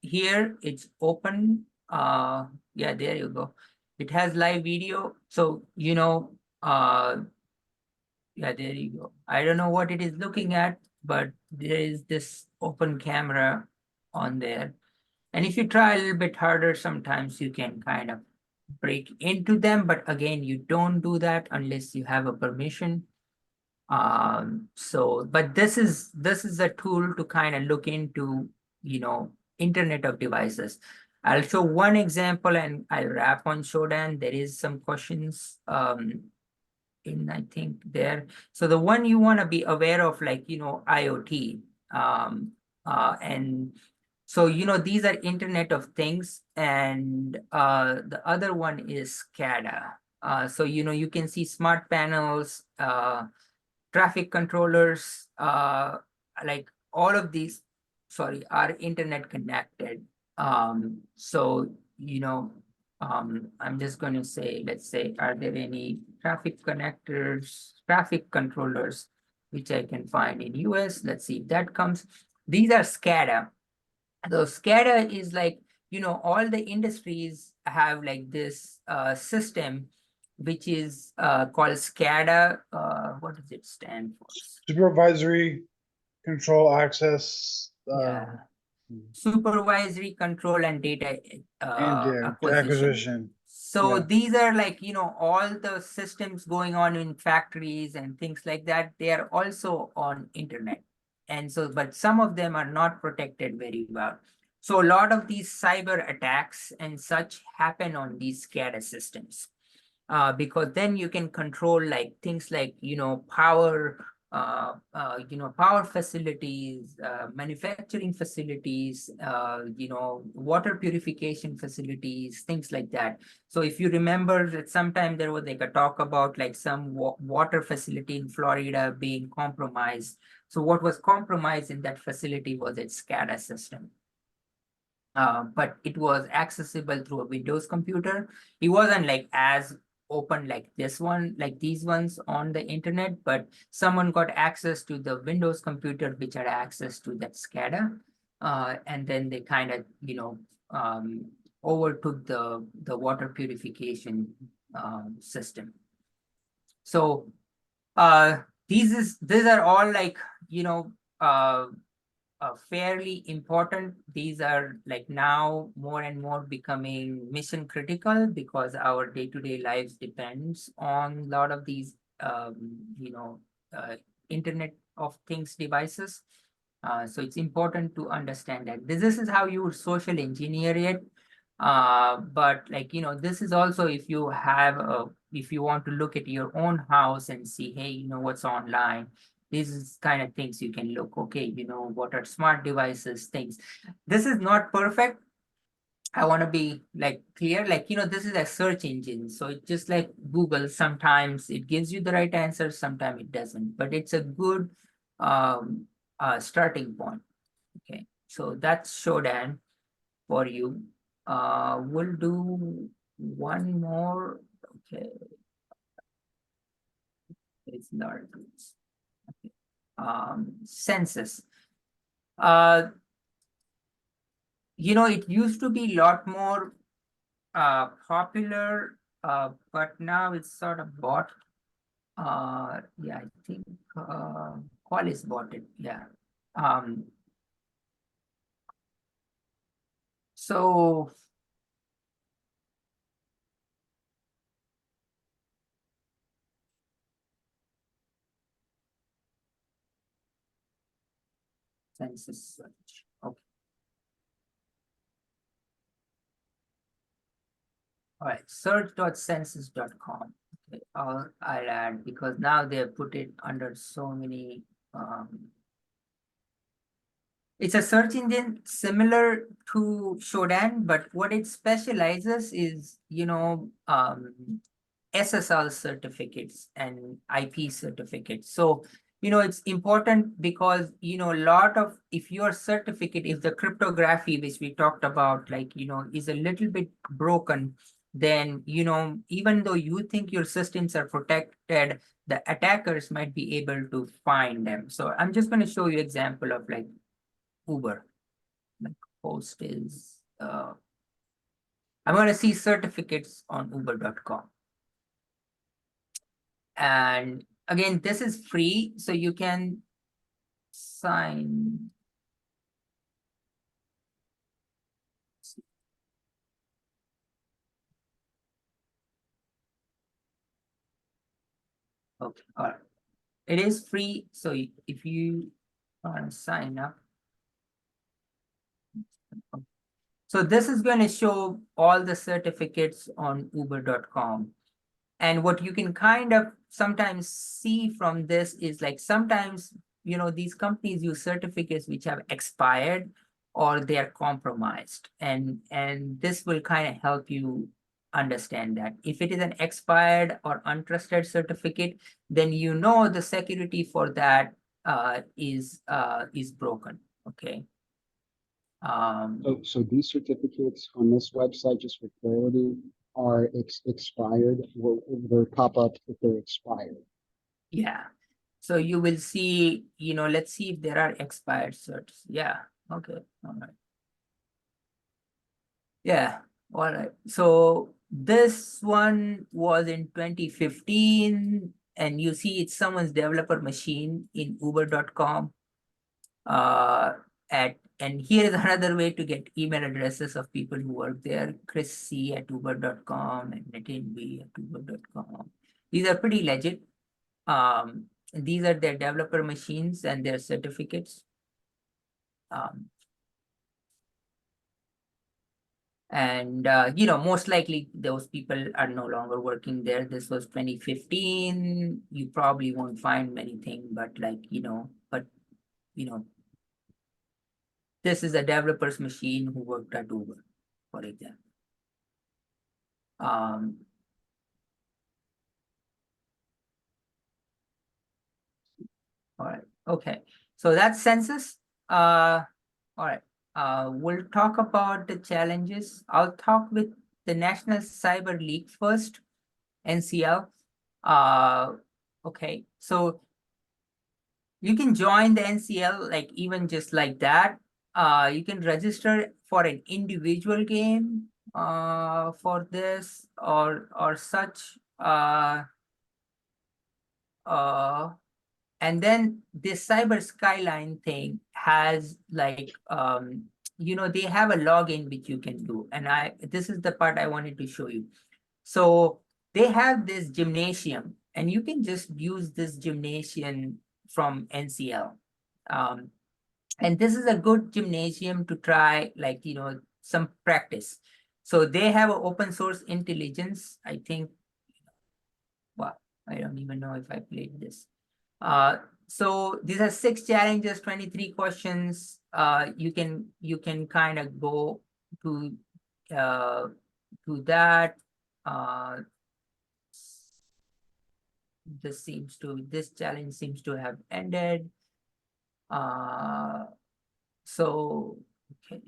here, it's open. Yeah, there you go. It has live video, so yeah, there you go. I don't know what it is looking at, but there is this open camera on there. And if you try a little bit harder, sometimes you can kind of break into them, but again, you don't do that unless you have a permission. So, but this is a tool to kind of look into, Internet of Devices. I'll show one example and I'll wrap on Shodan. There is some questions in, I think, there. So the one you want to be aware of, like, IoT. And so, these are Internet of Things, and the other one is SCADA. So, you can see smart panels, traffic controllers, like all of these, sorry, are internet connected. So, I'm just going to say, let's say, are there any traffic connectors, traffic controllers, which I can find in US? Let's see if that comes. These are SCADA. So SCADA is like, all the industries have like this system, which is called SCADA. What does it stand for? Supervisory control access. Yeah. Supervisory control and data And acquisition. acquisition. So Yeah. these are like, all the systems going on in factories and things like that. They are also on internet. And so, but some of them are not protected very well. So a lot of these cyber attacks and such happen on these SCADA systems. Because then you can control like things like, power, power facilities, manufacturing facilities, water purification facilities, things like that. So if you remember that sometime there was like a talk about like some water facility in Florida being compromised. So what was compromised in that facility was its SCADA system. But it was accessible through a Windows computer. It wasn't like as open like this one, like these ones on the internet, but someone got access to the Windows computer, which had access to that SCADA. And then they kind of, overtook the water purification system. So these are all like, fairly important. These are like now more and more becoming mission critical because our day-to-day lives depends on a lot of these, Internet of Things devices. So it's important to understand that this is how you would social engineer it. But like, this is also if you have if you want to look at your own house and see, hey, what's online. These is kind of things you can look, okay, you know, what are smart devices, things. This is not perfect. I want to be like clear, like, you know, this is a search engine. So it's just like Google. Sometimes it gives you the right answer, sometimes it doesn't, but it's a good starting point. Okay, so that's Shodan for you. We'll do one more. Okay. It's not. Okay. Census. You know, it used to be a lot more popular, but now it's sort of bought. Yeah, I think Qualys bought it. Yeah. So census search. Okay. All right, search.census.com. Okay, I'll add because now they have put it under so many. It's a search engine similar to Shodan, but what it specializes is, you know, SSL certificates and IP certificates. So, you know, it's important because, you know, a lot of, if your certificate, if the cryptography, which we talked about, like, you know, is a little bit broken, then, you know, even though you think your systems are protected, the attackers might be able to find them. So I'm just going to show you example of like Uber, like host is, I'm going to see certificates on uber.com. And again, this is free, so you can sign. Okay, all right. It is free, so if you want to sign up. So this is going to show all the certificates on uber.com. And what you can kind of sometimes see from this is like sometimes, you know, these companies use certificates which have expired or they are compromised. And this will kind of help you understand that. If it is an expired or untrusted certificate, then you know the security for that is broken. Okay. So these certificates on this website, just for clarity, are expired. They'll pop up if they're expired. Yeah. So you will see, you know, let's see if there are expired certs. Yeah. Okay. All right. Yeah. All right. So this one was in 2015, and you see it's someone's developer machine in uber.com. And here is another way to get email addresses of people who work there. Chris C at uber.com and Nitin B at uber.com. These are pretty legit. These are their developer machines and their certificates. And you know, most likely those people are no longer working there. This was 2015. You probably won't find many things, but like, you know, this is a developer's machine who worked at Uber, for example. All right, okay. So that's census. All right. We'll talk about the challenges. I'll talk with the National Cyber League first, NCL. Okay, so you can join the NCL like even just like that. You can register for an individual game for this or such. And then this Cyber Skyline thing has like you know, they have a login which you can do, and this is the part I wanted to show you. So they have this gymnasium, and you can just use this gymnasium from NCL. And this is a good gymnasium to try, like, you know, some practice. So they have an open source intelligence, I think. Well, I don't even know if I played this. So these are 6 challenges, 23 questions. You can kind of go to that. This challenge seems to have ended. So okay.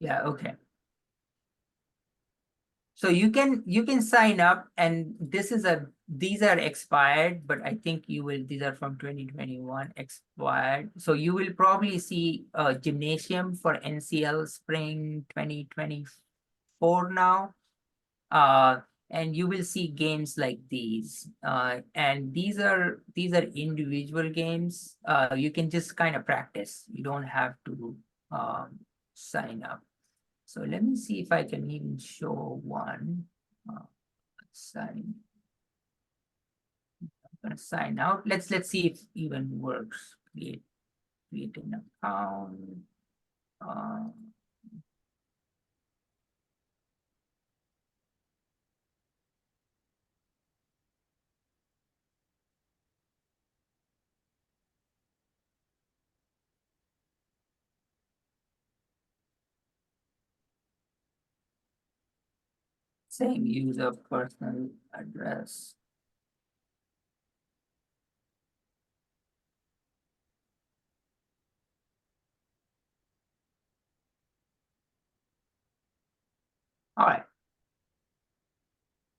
Yeah, okay. So you can sign up, and these are expired, but I think these are from 2021 expired. So you will probably see a gymnasium for NCL Spring 2024 now. And you will see games like these. And these are individual games. You can just kind of practice. You don't have to sign up. So let me see if I can even show one. Sign. I'm gonna sign out. Let's see if even works. Create an account. Same user personal address. All right.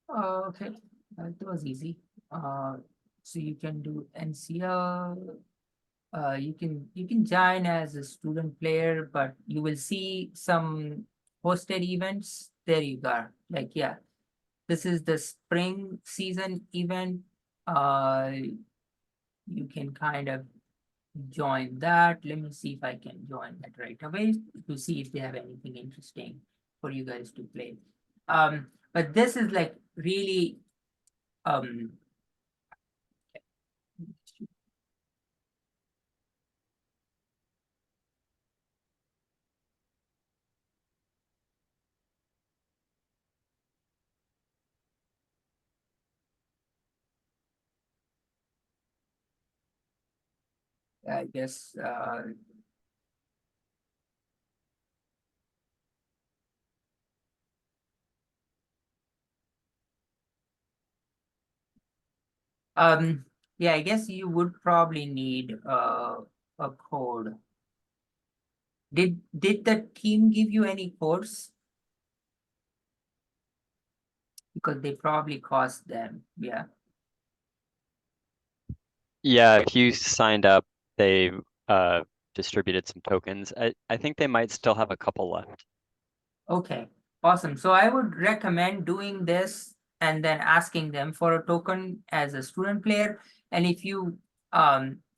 Okay, that was easy. So you can do NCL. You can join as a student player, but you will see some hosted events. There you go. Like, yeah, this is the spring season event. You can kind of join that. Let me see if I can join that right away to see if they have anything interesting for you guys to play. But this is like really I guess yeah, I guess you would probably need a code. Did the team give you any codes? Because they probably cost them. Yeah. Yeah, if you signed up, they distributed some tokens. I think they might still have a couple left. Okay, awesome. So I would recommend doing this and then asking them for a token as a student player. And if you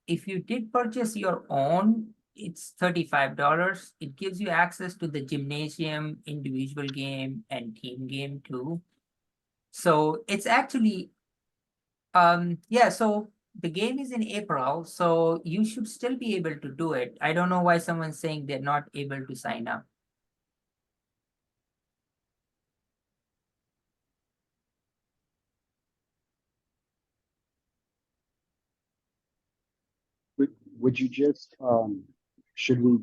did purchase your own, it's $35. It gives you access to the gymnasium, individual game, and team game too. So it's actually yeah, so the game is in April, so you should still be able to do it. I don't know why someone's saying they're not able to sign up. Would you just, should we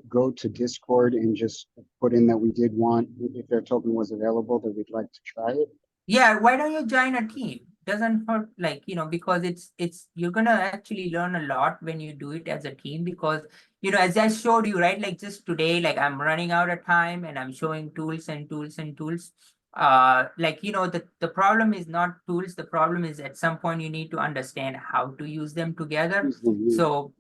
go to Discord and just put in that we did want, if their token was available, that we'd like to try it? Yeah, why don't you join a team? Doesn't hurt, like, because it's you're gonna actually learn a lot when you do it as a team, because as I showed you, right, like just today, like I'm running out of time and I'm showing tools and tools and tools. Like the problem is not tools, the problem is at some point you need to understand how to use them together. So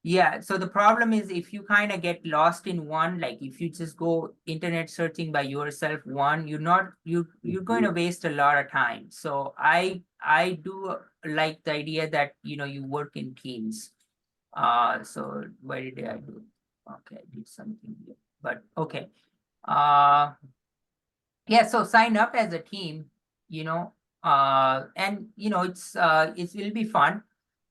yeah, so the problem is if you kind of get lost in one, like if you just go internet searching by yourself, you're going to waste a lot of time. So I do like the idea that you work in teams. So where did I do? Okay, I did something here, but okay. Yeah, so sign up as a team, and it will be fun.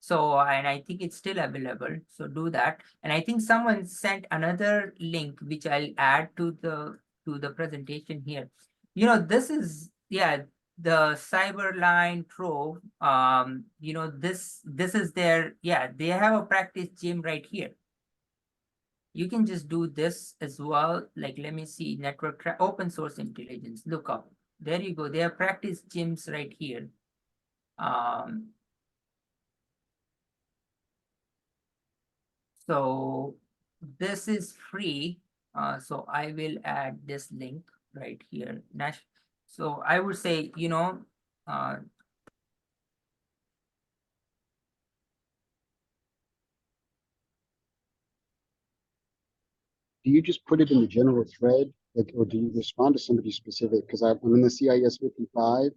So, and I think it's still available. So do that. And I think someone sent another link, which I'll add to the to the presentation here. You know, this is, yeah, the Cyberline Trove. You know, this is their, yeah, they have a practice gym right here. You can just do this as well. Like, let me see, open source intelligence, look up. There you go. They have practice gyms right here. So this is free. So I will add this link right here. So I would say, you know, Do you just put it in the general thread, like, or do you respond to somebody specific? Because I'm in the CIS 55,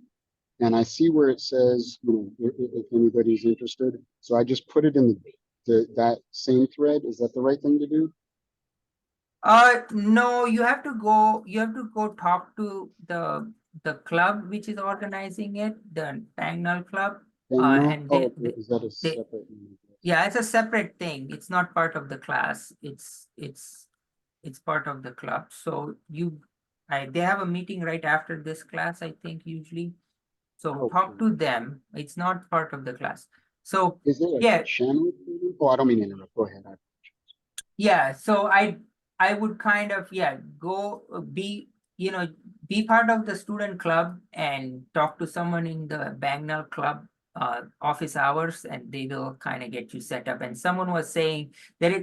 and I see where it says, you know, if anybody's interested. So I just put it in that same thread. Is that the right thing to do? no, you have to go talk to the club which is organizing it, the Tangnal Club. And Okay. Is that a separate? Yeah, it's a separate thing. It's not part of the class. It's part of the club. So they have a meeting right after this class, I think, usually. So talk to them. It's not part of the class. So is there a channel? Oh, I don't mean to interrupt. Go ahead. Yeah, so I would kind of, yeah, go be, you know, be part of the student club and talk to someone in the Bagnall club office hours, and they will kind of get you set up. And someone was saying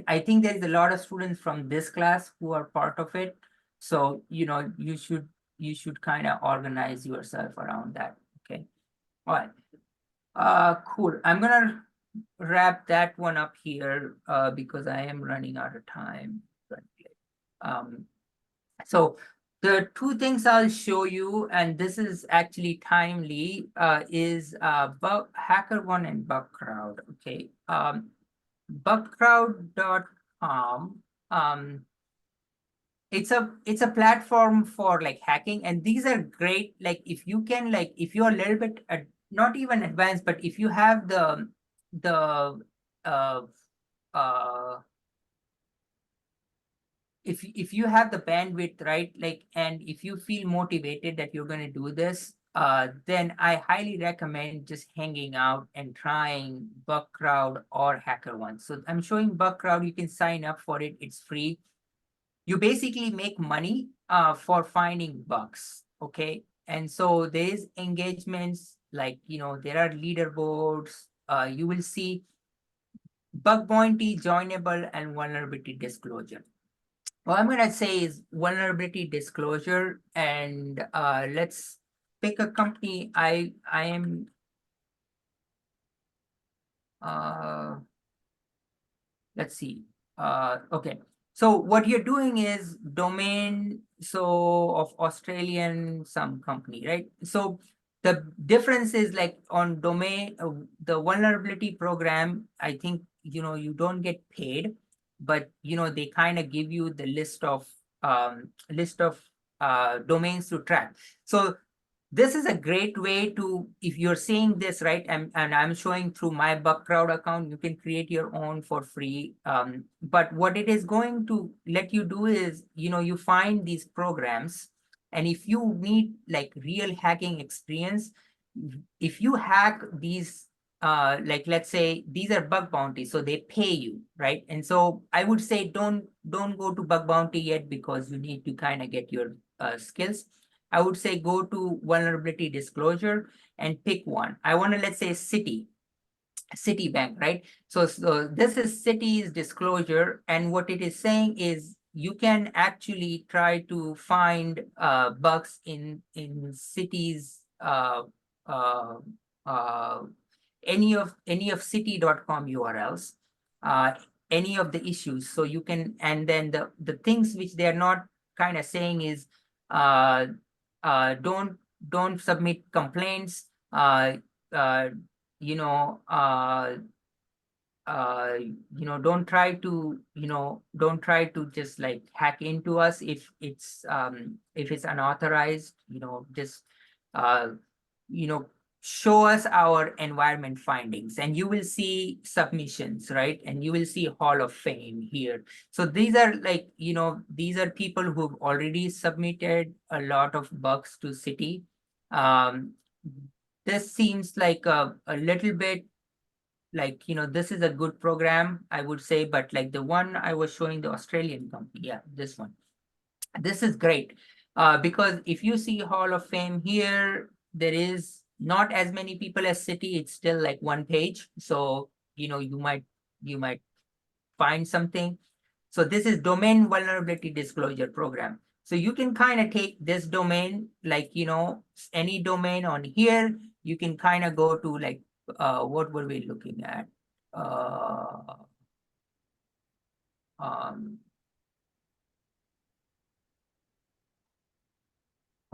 I think there is a lot of students from this class who are part of it. So, you know, you should kind of organize yourself around that. Okay. All right. Cool. I'm gonna wrap that one up here because I am running out of time. So the two things I'll show you, and this is actually timely, is HackerOne and BugCrowd. Okay. Bugcrowd.com. It's a platform for like hacking, and these are great. Like, if you can, like, if you're a little bit not even advanced, but if you have the if you have the bandwidth, right, like, and if you feel motivated that you're going to do this, then I highly recommend just hanging out and trying Bugcrowd or HackerOne. So I'm showing Bugcrowd. You can sign up for it. It's free. You basically make money for finding bugs. Okay. And so there's engagements, like, you know, there are leaderboards. You will see bug bounty, joinable, and vulnerability disclosure. What I'm gonna say is vulnerability disclosure, and let's pick a company. I am let's see. Okay. So what you're doing is domain, so of Australian some company, right? So the difference is, like, on domain, the vulnerability program, I think, you know, you don't get paid, but, you know, they kind of give you the list of domains to track. So this is a great way to, if you're seeing this, right, and I'm showing through my Bugcrowd account, you can create your own for free. But what it is going to let you do is, you know, you find these programs, and if you need like real hacking experience, if you hack these, like, let's say these are bug bounties, so they pay you, right? And so I would say don't go to bug bounty yet, because you need to kind of get your skills. I would say go to vulnerability disclosure and pick one. I want to, let's say, Citibank, right? So this is Citi's disclosure, and what it is saying is you can actually try to find bugs in Citi's any of citi.com URLs, any of the issues. So you can, and then the things which they're not kind of saying is don't submit complaints, you know, don't try to just like hack into us if it's unauthorized, just you know show us our environment findings, and you will see submissions, right? And you will see Hall of Fame here. So these are like, these are people who've already submitted a lot of bugs to city. This seems like a little bit like, this is a good program, I would say, but like the one I was showing, the Australian company, yeah, this one. This is great, because if you see Hall of Fame here, there is not as many people as city. It's still like one page. So, you might find something. So this is domain vulnerability disclosure program. So you can kind of take this domain, like, any domain on here, you can kind of go to like, what were we looking at? Um,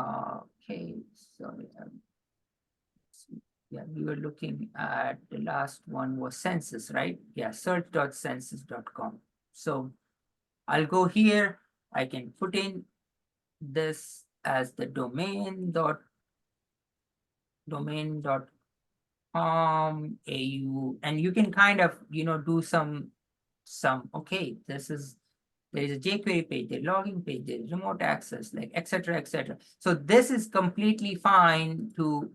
okay, sorry. Yeah, we were looking at the last one was census, right? Yeah, search.census.com. So I'll go here. I can put in this as the domain.com au, and you can kind of, do some, okay, there is a jQuery page, the logging page, there's remote access, like, etc., etc. So this is completely fine to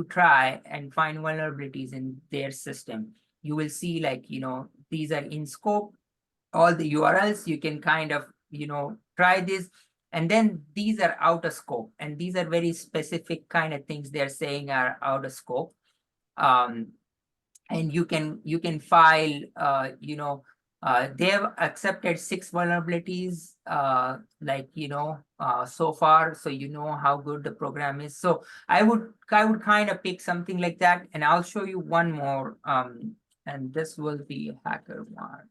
try and find vulnerabilities in their system. You will see, like, these are in scope, all the URLs, you can kind of, try this. And then these are out of scope, and these are very specific kind of things they're saying are out of scope. And you can file, they have accepted 6 vulnerabilities, so far, so how good the program is. So I would kind of pick something like that, and I'll show you one more, and this will be HackerOne.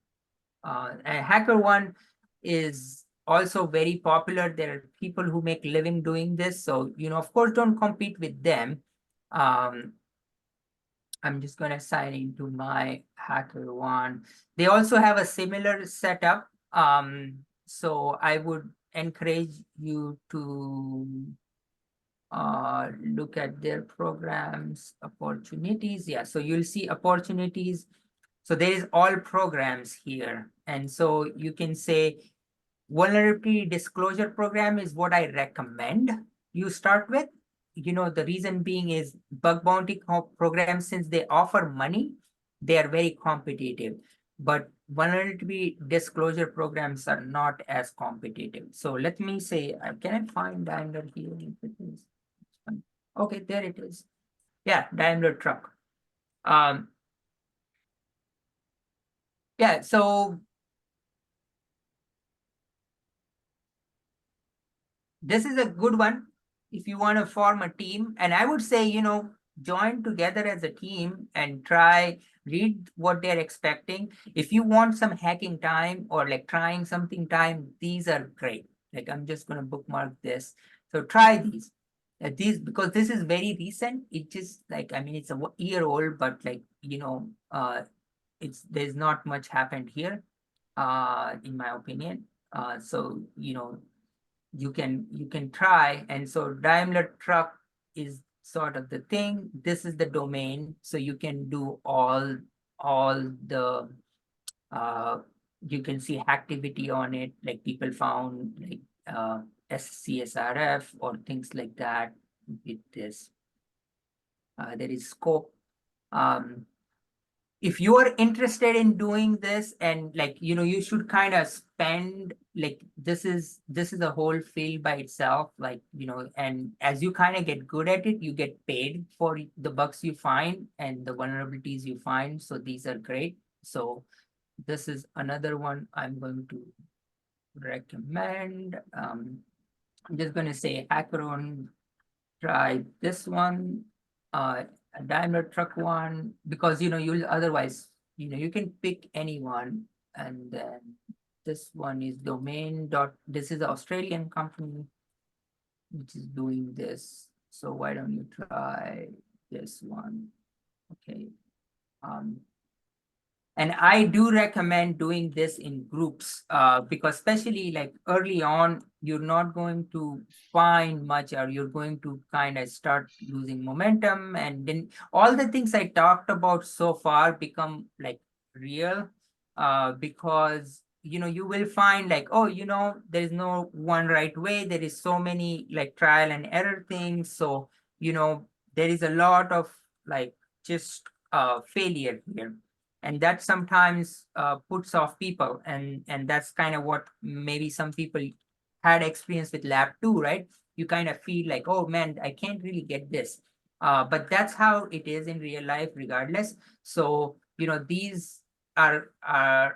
And HackerOne is also very popular. There are people who make living doing this, so of course, don't compete with them. I'm just going to sign into my HackerOne. They also have a similar setup. So I would encourage you to look at their programs, opportunities. Yeah, so you'll see opportunities. So there is all programs here. And so you can say vulnerability disclosure program is what I recommend you start with. The reason being is bug bounty programs, since they offer money, they are very competitive. But vulnerability disclosure programs are not as competitive. So let me say, can I find Daimler here? If it is? Okay, there it is. Yeah, Daimler truck. Yeah, so this is a good one if you want to form a team. And I would say, join together as a team and read what they're expecting. If you want some hacking time or like trying something time, these are great. Like, I'm just going to bookmark this. So try these. Because this is very recent. It just like, I mean, it's a year old, but like, there's not much happened here, in my opinion. So, you can try. And so Daimler truck is sort of the thing. This is the domain. So you can do all the, you can see activity on it, like people found like SCSRF or things like that with this. There is scope. If you are interested in doing this, and like, you should kind of spend, like, this is a whole field by itself, like, and as you kind of get good at it, you get paid for the bugs you find and the vulnerabilities you find. So these are great. So this is another one I'm going to recommend. I'm just going to say HackerOne, try this one. A Daimler truck one, because you'll otherwise, you can pick anyone. And then this one is this is the Australian company which is doing this. So why don't you try this one? Okay. And I do recommend doing this in groups, because especially like early on, you're not going to find much, or you're going to kind of start losing momentum. And then all the things I talked about so far become like real, because you will find like, oh, there is no one right way. There is so many like trial and error things. So, there is a lot of like just failure here. And that sometimes puts off people, and that's kind of what maybe some people had experience with lab 2, right? You kind of feel like, oh man, I can't really get this, but that's how it is in real life regardless. So these are a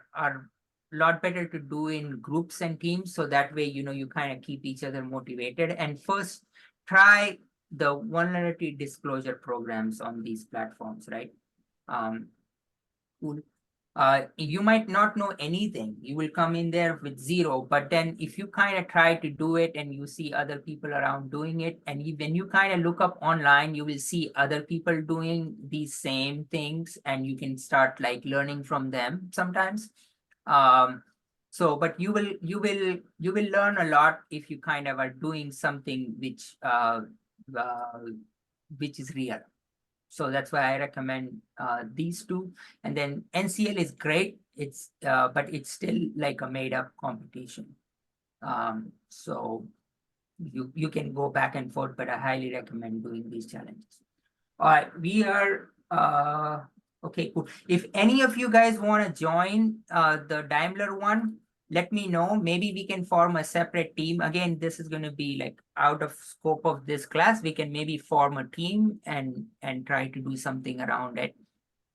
lot better to do in groups and teams, so that way you kind of keep each other motivated. And first, try the vulnerability disclosure programs on these platforms, right? Cool. You might not know anything. You will come in there with zero, but then if you kind of try to do it and you see other people around doing it, and when you kind of look up online, you will see other people doing these same things, and you can start like learning from them sometimes. So, but you will learn a lot if you kind of are doing something which is real. So that's why I recommend these two. And then NCL is great. It's but it's still like a made up competition. So you can go back and forth, but I highly recommend doing these challenges. All right, we are okay, cool. If any of you guys want to join the Daimler one, let me know. Maybe we can form a separate team. Again, this is going to be like out of scope of this class. We can maybe form a team and try to do something around it.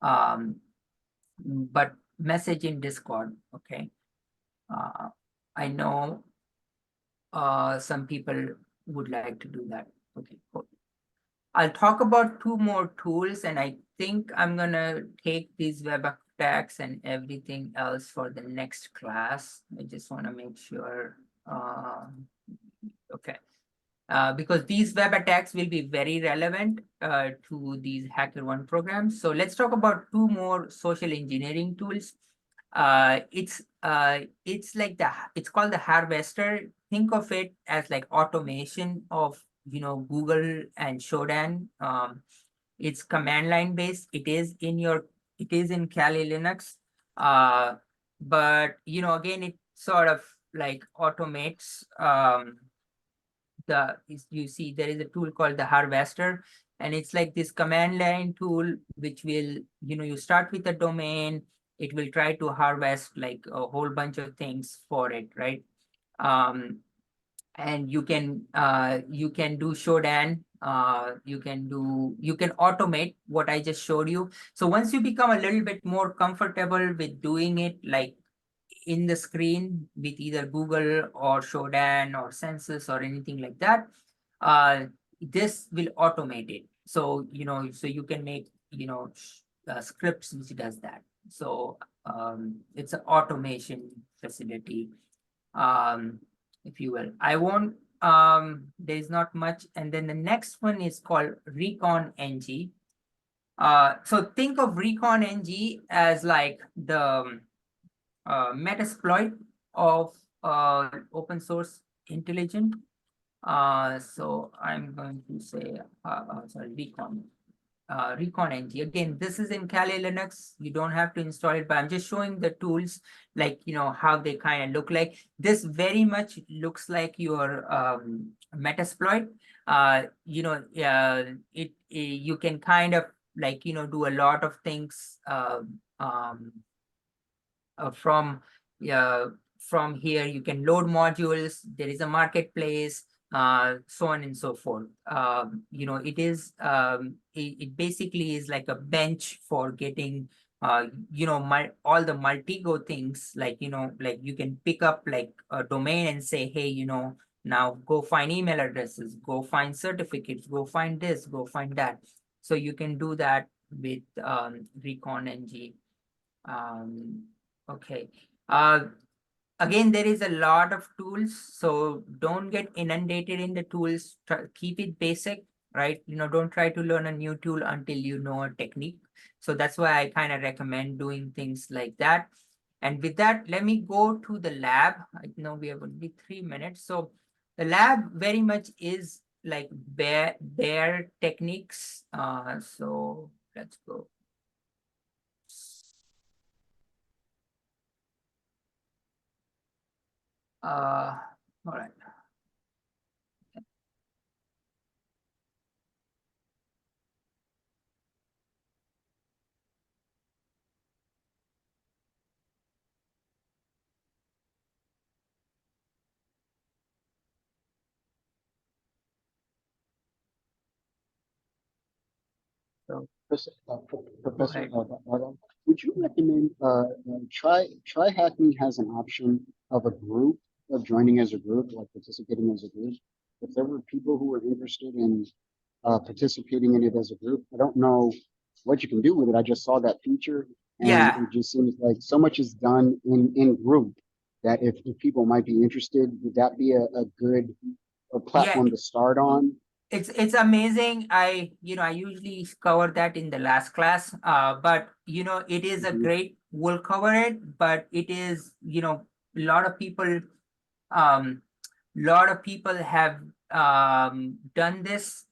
But message in Discord, okay? I know some people would like to do that. Okay, cool. I'll talk about two more tools, and I think I'm gonna take these web attacks and everything else for the next class. I just want to make sure. Okay. Because these web attacks will be very relevant to these HackerOne programs. So let's talk about two more social engineering tools. It's like it's called the Harvester. Think of it as like automation of Google and Shodan. It's command line based. It is in Kali Linux. But again, it sort of like automates you see there is a tool called the Harvester, and it's like this command line tool which will you start with a domain. It will try to harvest like a whole bunch of things for it, right? And you can do Shodan. You can automate what I just showed you. So once you become a little bit more comfortable with doing it like in the screen with either Google or Shodan or Census or anything like that, this will automate it. So so you can make scripts which does that. So it's an automation facility, if you will. I won't. There's not much. And then the next one is called Recon NG. So think of Recon NG as like the Metasploit of open source intelligent. So I'm going to say sorry, Recon NG. Again, this is in Kali Linux. You don't have to install it, but I'm just showing the tools, like how they kind of look like. This very much looks like your Metasploit. You can kind of like do a lot of things from here. You can load modules. There is a marketplace, so on and so forth. It basically is like a bench for getting all the multi-go things, like like you can pick up like a domain and say, hey, now go find email addresses, go find certificates, go find this, go find that. So you can do that with Recon NG. Okay. Again, there is a lot of tools, so don't get inundated in the tools. Keep it basic. right? Don't try to learn a new tool until you know a technique. So that's why I kind of recommend doing things like that. And with that, let me go to the lab. I know we have only 3 minutes. So the lab very much is like bare techniques. So let's go. All right. So Professor, ahead. would you recommend try Hack Me has an option of a group of joining as a group, like participating as a group. If there were people who were interested in participating in it as a group, I don't know what you can do with it. I just saw that feature, and Yeah. it just seems like so much is done in group that if people might be interested, would that be a good platform to start on? It's amazing. I usually cover that in the last class. But it is a great, we'll cover it, but it is, a lot of people have done this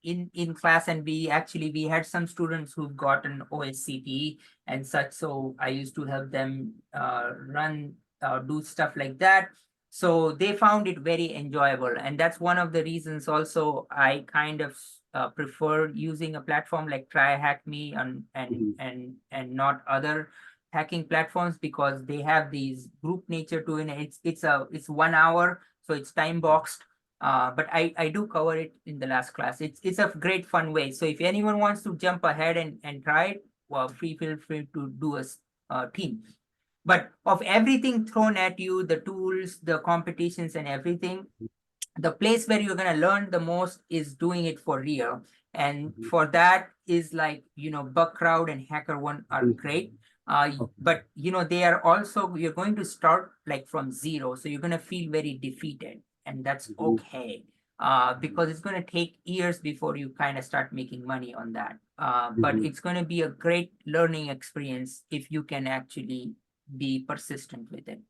in class, and we had some students who've gotten OSCP and such. So I used to help them do stuff like that. So they found it very enjoyable, and that's one of the reasons also I kind of prefer using a platform like TryHackMe and not other hacking platforms, because they have these group nature to it. It's 1 hour, so it's time boxed. But I do cover it in the last class. It's a great fun way. So if anyone wants to jump ahead and try it, well, feel free to do a team. But of everything thrown at you, the tools, the competitions, and everything, the place where you're going to learn the most is doing it for real. And for that is like, Bugcrowd and HackerOne are great. But they are also, you're going to start like from zero. So you're going to feel very defeated, and that's okay. Because it's going to take years before you kind of start making money on that. But it's going to be a great learning experience if you can actually be persistent with it.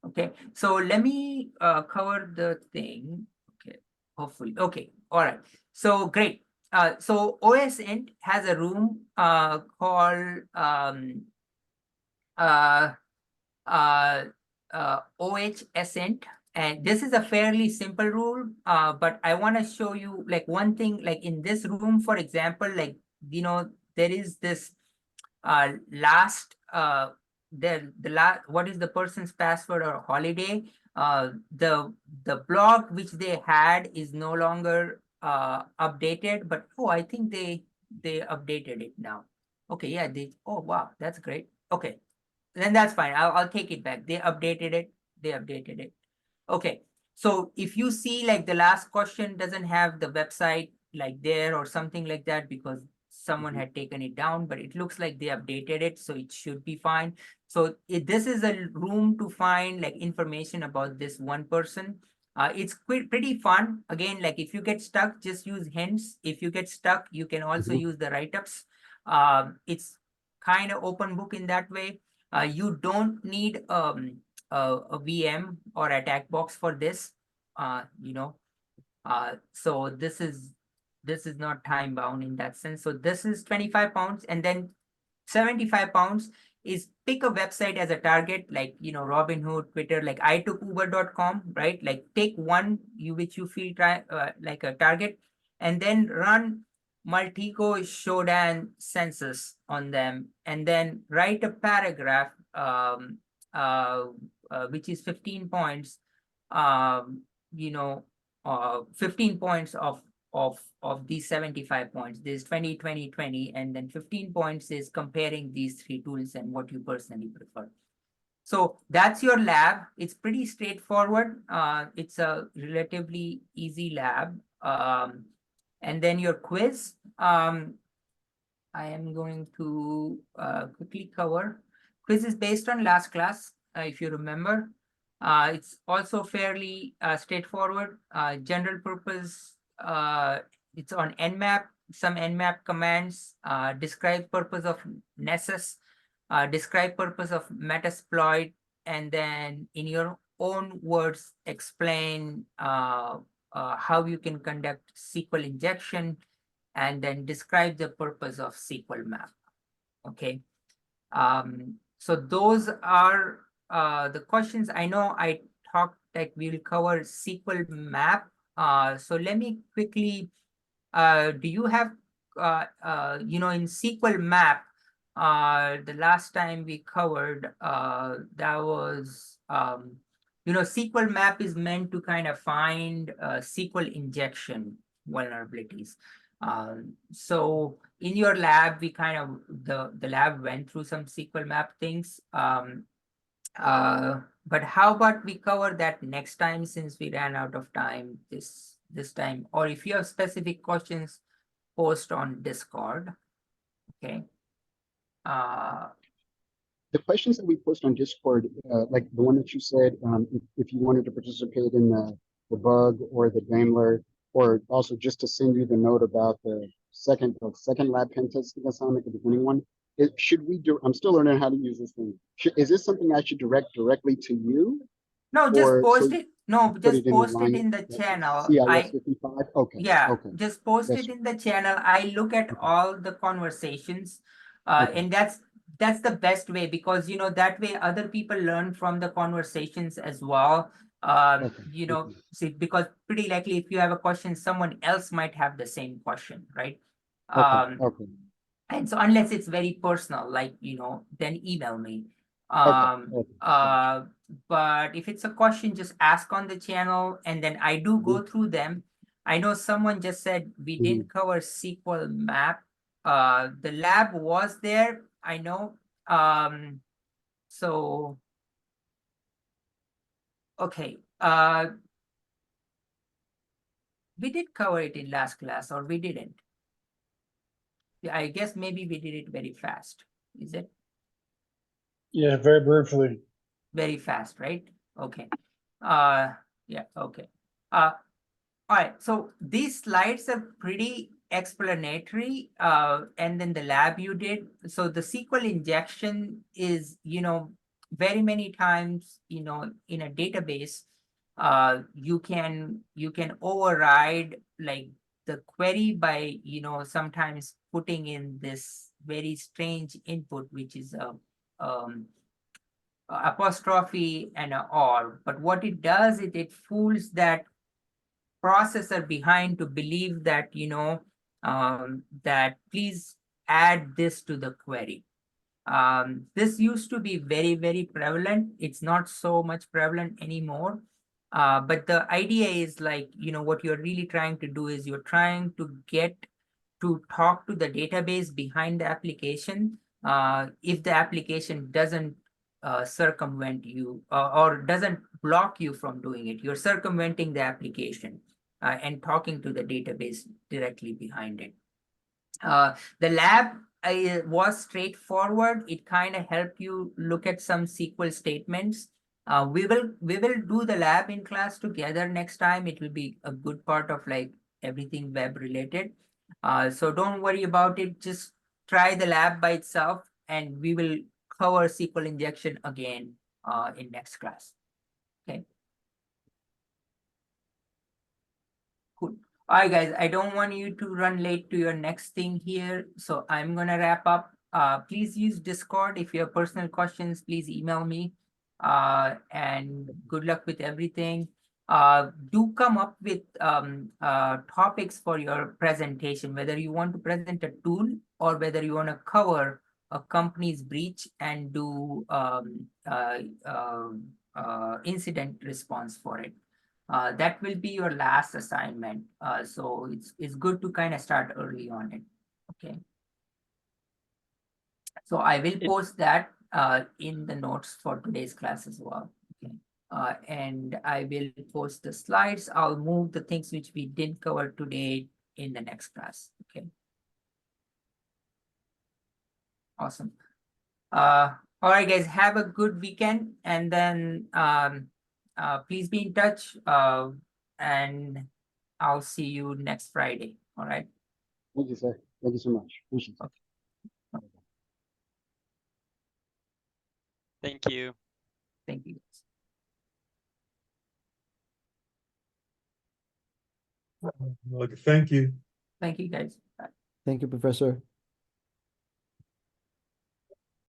Okay, so let me cover the thing. Okay, hopefully. Okay, all right. So great. So OSINT has a room called OHSINT, and this is a fairly simple rule. But I want to show you like one thing, like in this room, for example, like there is this last what is the person's password or holiday. The blog which they had is no longer updated, but I think they updated it now. Okay, yeah, oh wow, that's great. Okay, then that's fine. I'll take it back. They updated it. Okay, so if you see like the last question doesn't have the website like there or something like that, because someone had taken it down, but it looks like they updated it, so it should be fine. So this is a room to find like information about this one person. It's pretty fun. Again, like if you get stuck, just use hints. If you get stuck, you can also use the write-ups. It's kind of open book in that way. You don't need a VM or attack box for this. So this is not time bound in that sense. So this is 25 pounds, and then 75 pounds is pick a website as a target, like Robinhood, Twitter. Like I took uber.com, right? Like take one which you feel like a target, and then run Multigo Shodan census on them, and then write a paragraph which is 15 points, you know 15 points of these 75 points. There's 20, 20, 20, and then 15 points is comparing these three tools and what you personally prefer. So that's your lab. It's pretty straightforward. It's a relatively easy lab. And then your quiz. I am going to quickly cover. Quiz is based on last class, if you remember. It's also fairly straightforward. General purpose, it's on Nmap, some Nmap commands, describe purpose of Nessus, describe purpose of Metasploit, and then in your own words, explain how you can conduct SQL injection, and then describe the purpose of SQL map. Okay. So those are the questions. I know I talked like we'll cover SQL map. So let me quickly, do you have, in SQL map, the last time we covered, that was, SQL map is meant to kind of find SQL injection vulnerabilities. So in your lab, we kind of, the lab went through some SQL map things. But how about we cover that next time, since we ran out of time this time, or if you have specific questions, post on Discord. Okay. The questions that we post on Discord, like the one that you said, if you wanted to participate in the bug or the Daimler, or also just to send you the note about the second lab pen testing assignment, the beginning one, should we do? I'm still learning how to use this thing. Is this something I should direct directly to you? No, just Or post so it. No, put just it in the post it line in the that says channel. CIS 55? Okay. Yeah, Okay. just post That's it in the channel. I look at Okay. all the conversations, Okay. and that's the best way, because that way other people learn from the conversations as well. Okay. See, because pretty likely if you have a question, someone else might have the same question, right? Okay. Okay. And so unless it's very personal, like, then email me. Okay. But if it's a question, just ask on the channel, and then I do go through them. I know someone just said we didn't cover SQL map. The lab was there, I know. So okay. We did cover it in last class, or we didn't. Yeah, I guess maybe we did it very fast. Is it? Yeah, very briefly. Very fast, right? Okay. Yeah, okay. All right, so these slides are pretty explanatory, and then the lab you did. So the SQL injection is, very many times, in a database, you can override like the query by, sometimes putting in this very strange input, which is a apostrophe and a or. But what it does, it fools that processor behind to believe that, that please add this to the query. This used to be very, very prevalent. It's not so much prevalent anymore. But the idea is like, what you're really trying to do is you're trying to get to talk to the database behind the application. If the application doesn't circumvent you, or doesn't block you from doing it, you're circumventing the application and talking to the database directly behind it. The lab was straightforward. It kind of helped you look at some SQL statements. We will do the lab in class together next time. It will be a good part of like everything web related. So don't worry about it. Just try the lab by itself, and we will cover SQL injection again in next class. Okay. Cool. All right, guys, I don't want you to run late to your next thing here, so I'm gonna wrap up. Please use Discord. If you have personal questions, please email me. And good luck with everything. Do come up with topics for your presentation, whether you want to present a tool or whether you want to cover a company's breach and do incident response for it. That will be your last assignment. So it's good to kind of start early on it. Okay. So I will post that in the notes for today's class as well. Okay. And I will post the slides. I'll move the things which we didn't cover today in the next class. Okay. Awesome. All right, guys, have a good weekend. And then please be in touch, and I'll see you next Friday, all right? Thank you, sir. Thank you so much. Appreciate it. Thank you. Thank you. Okay, thank you. Thank you, guys. Bye. Thank you, Professor.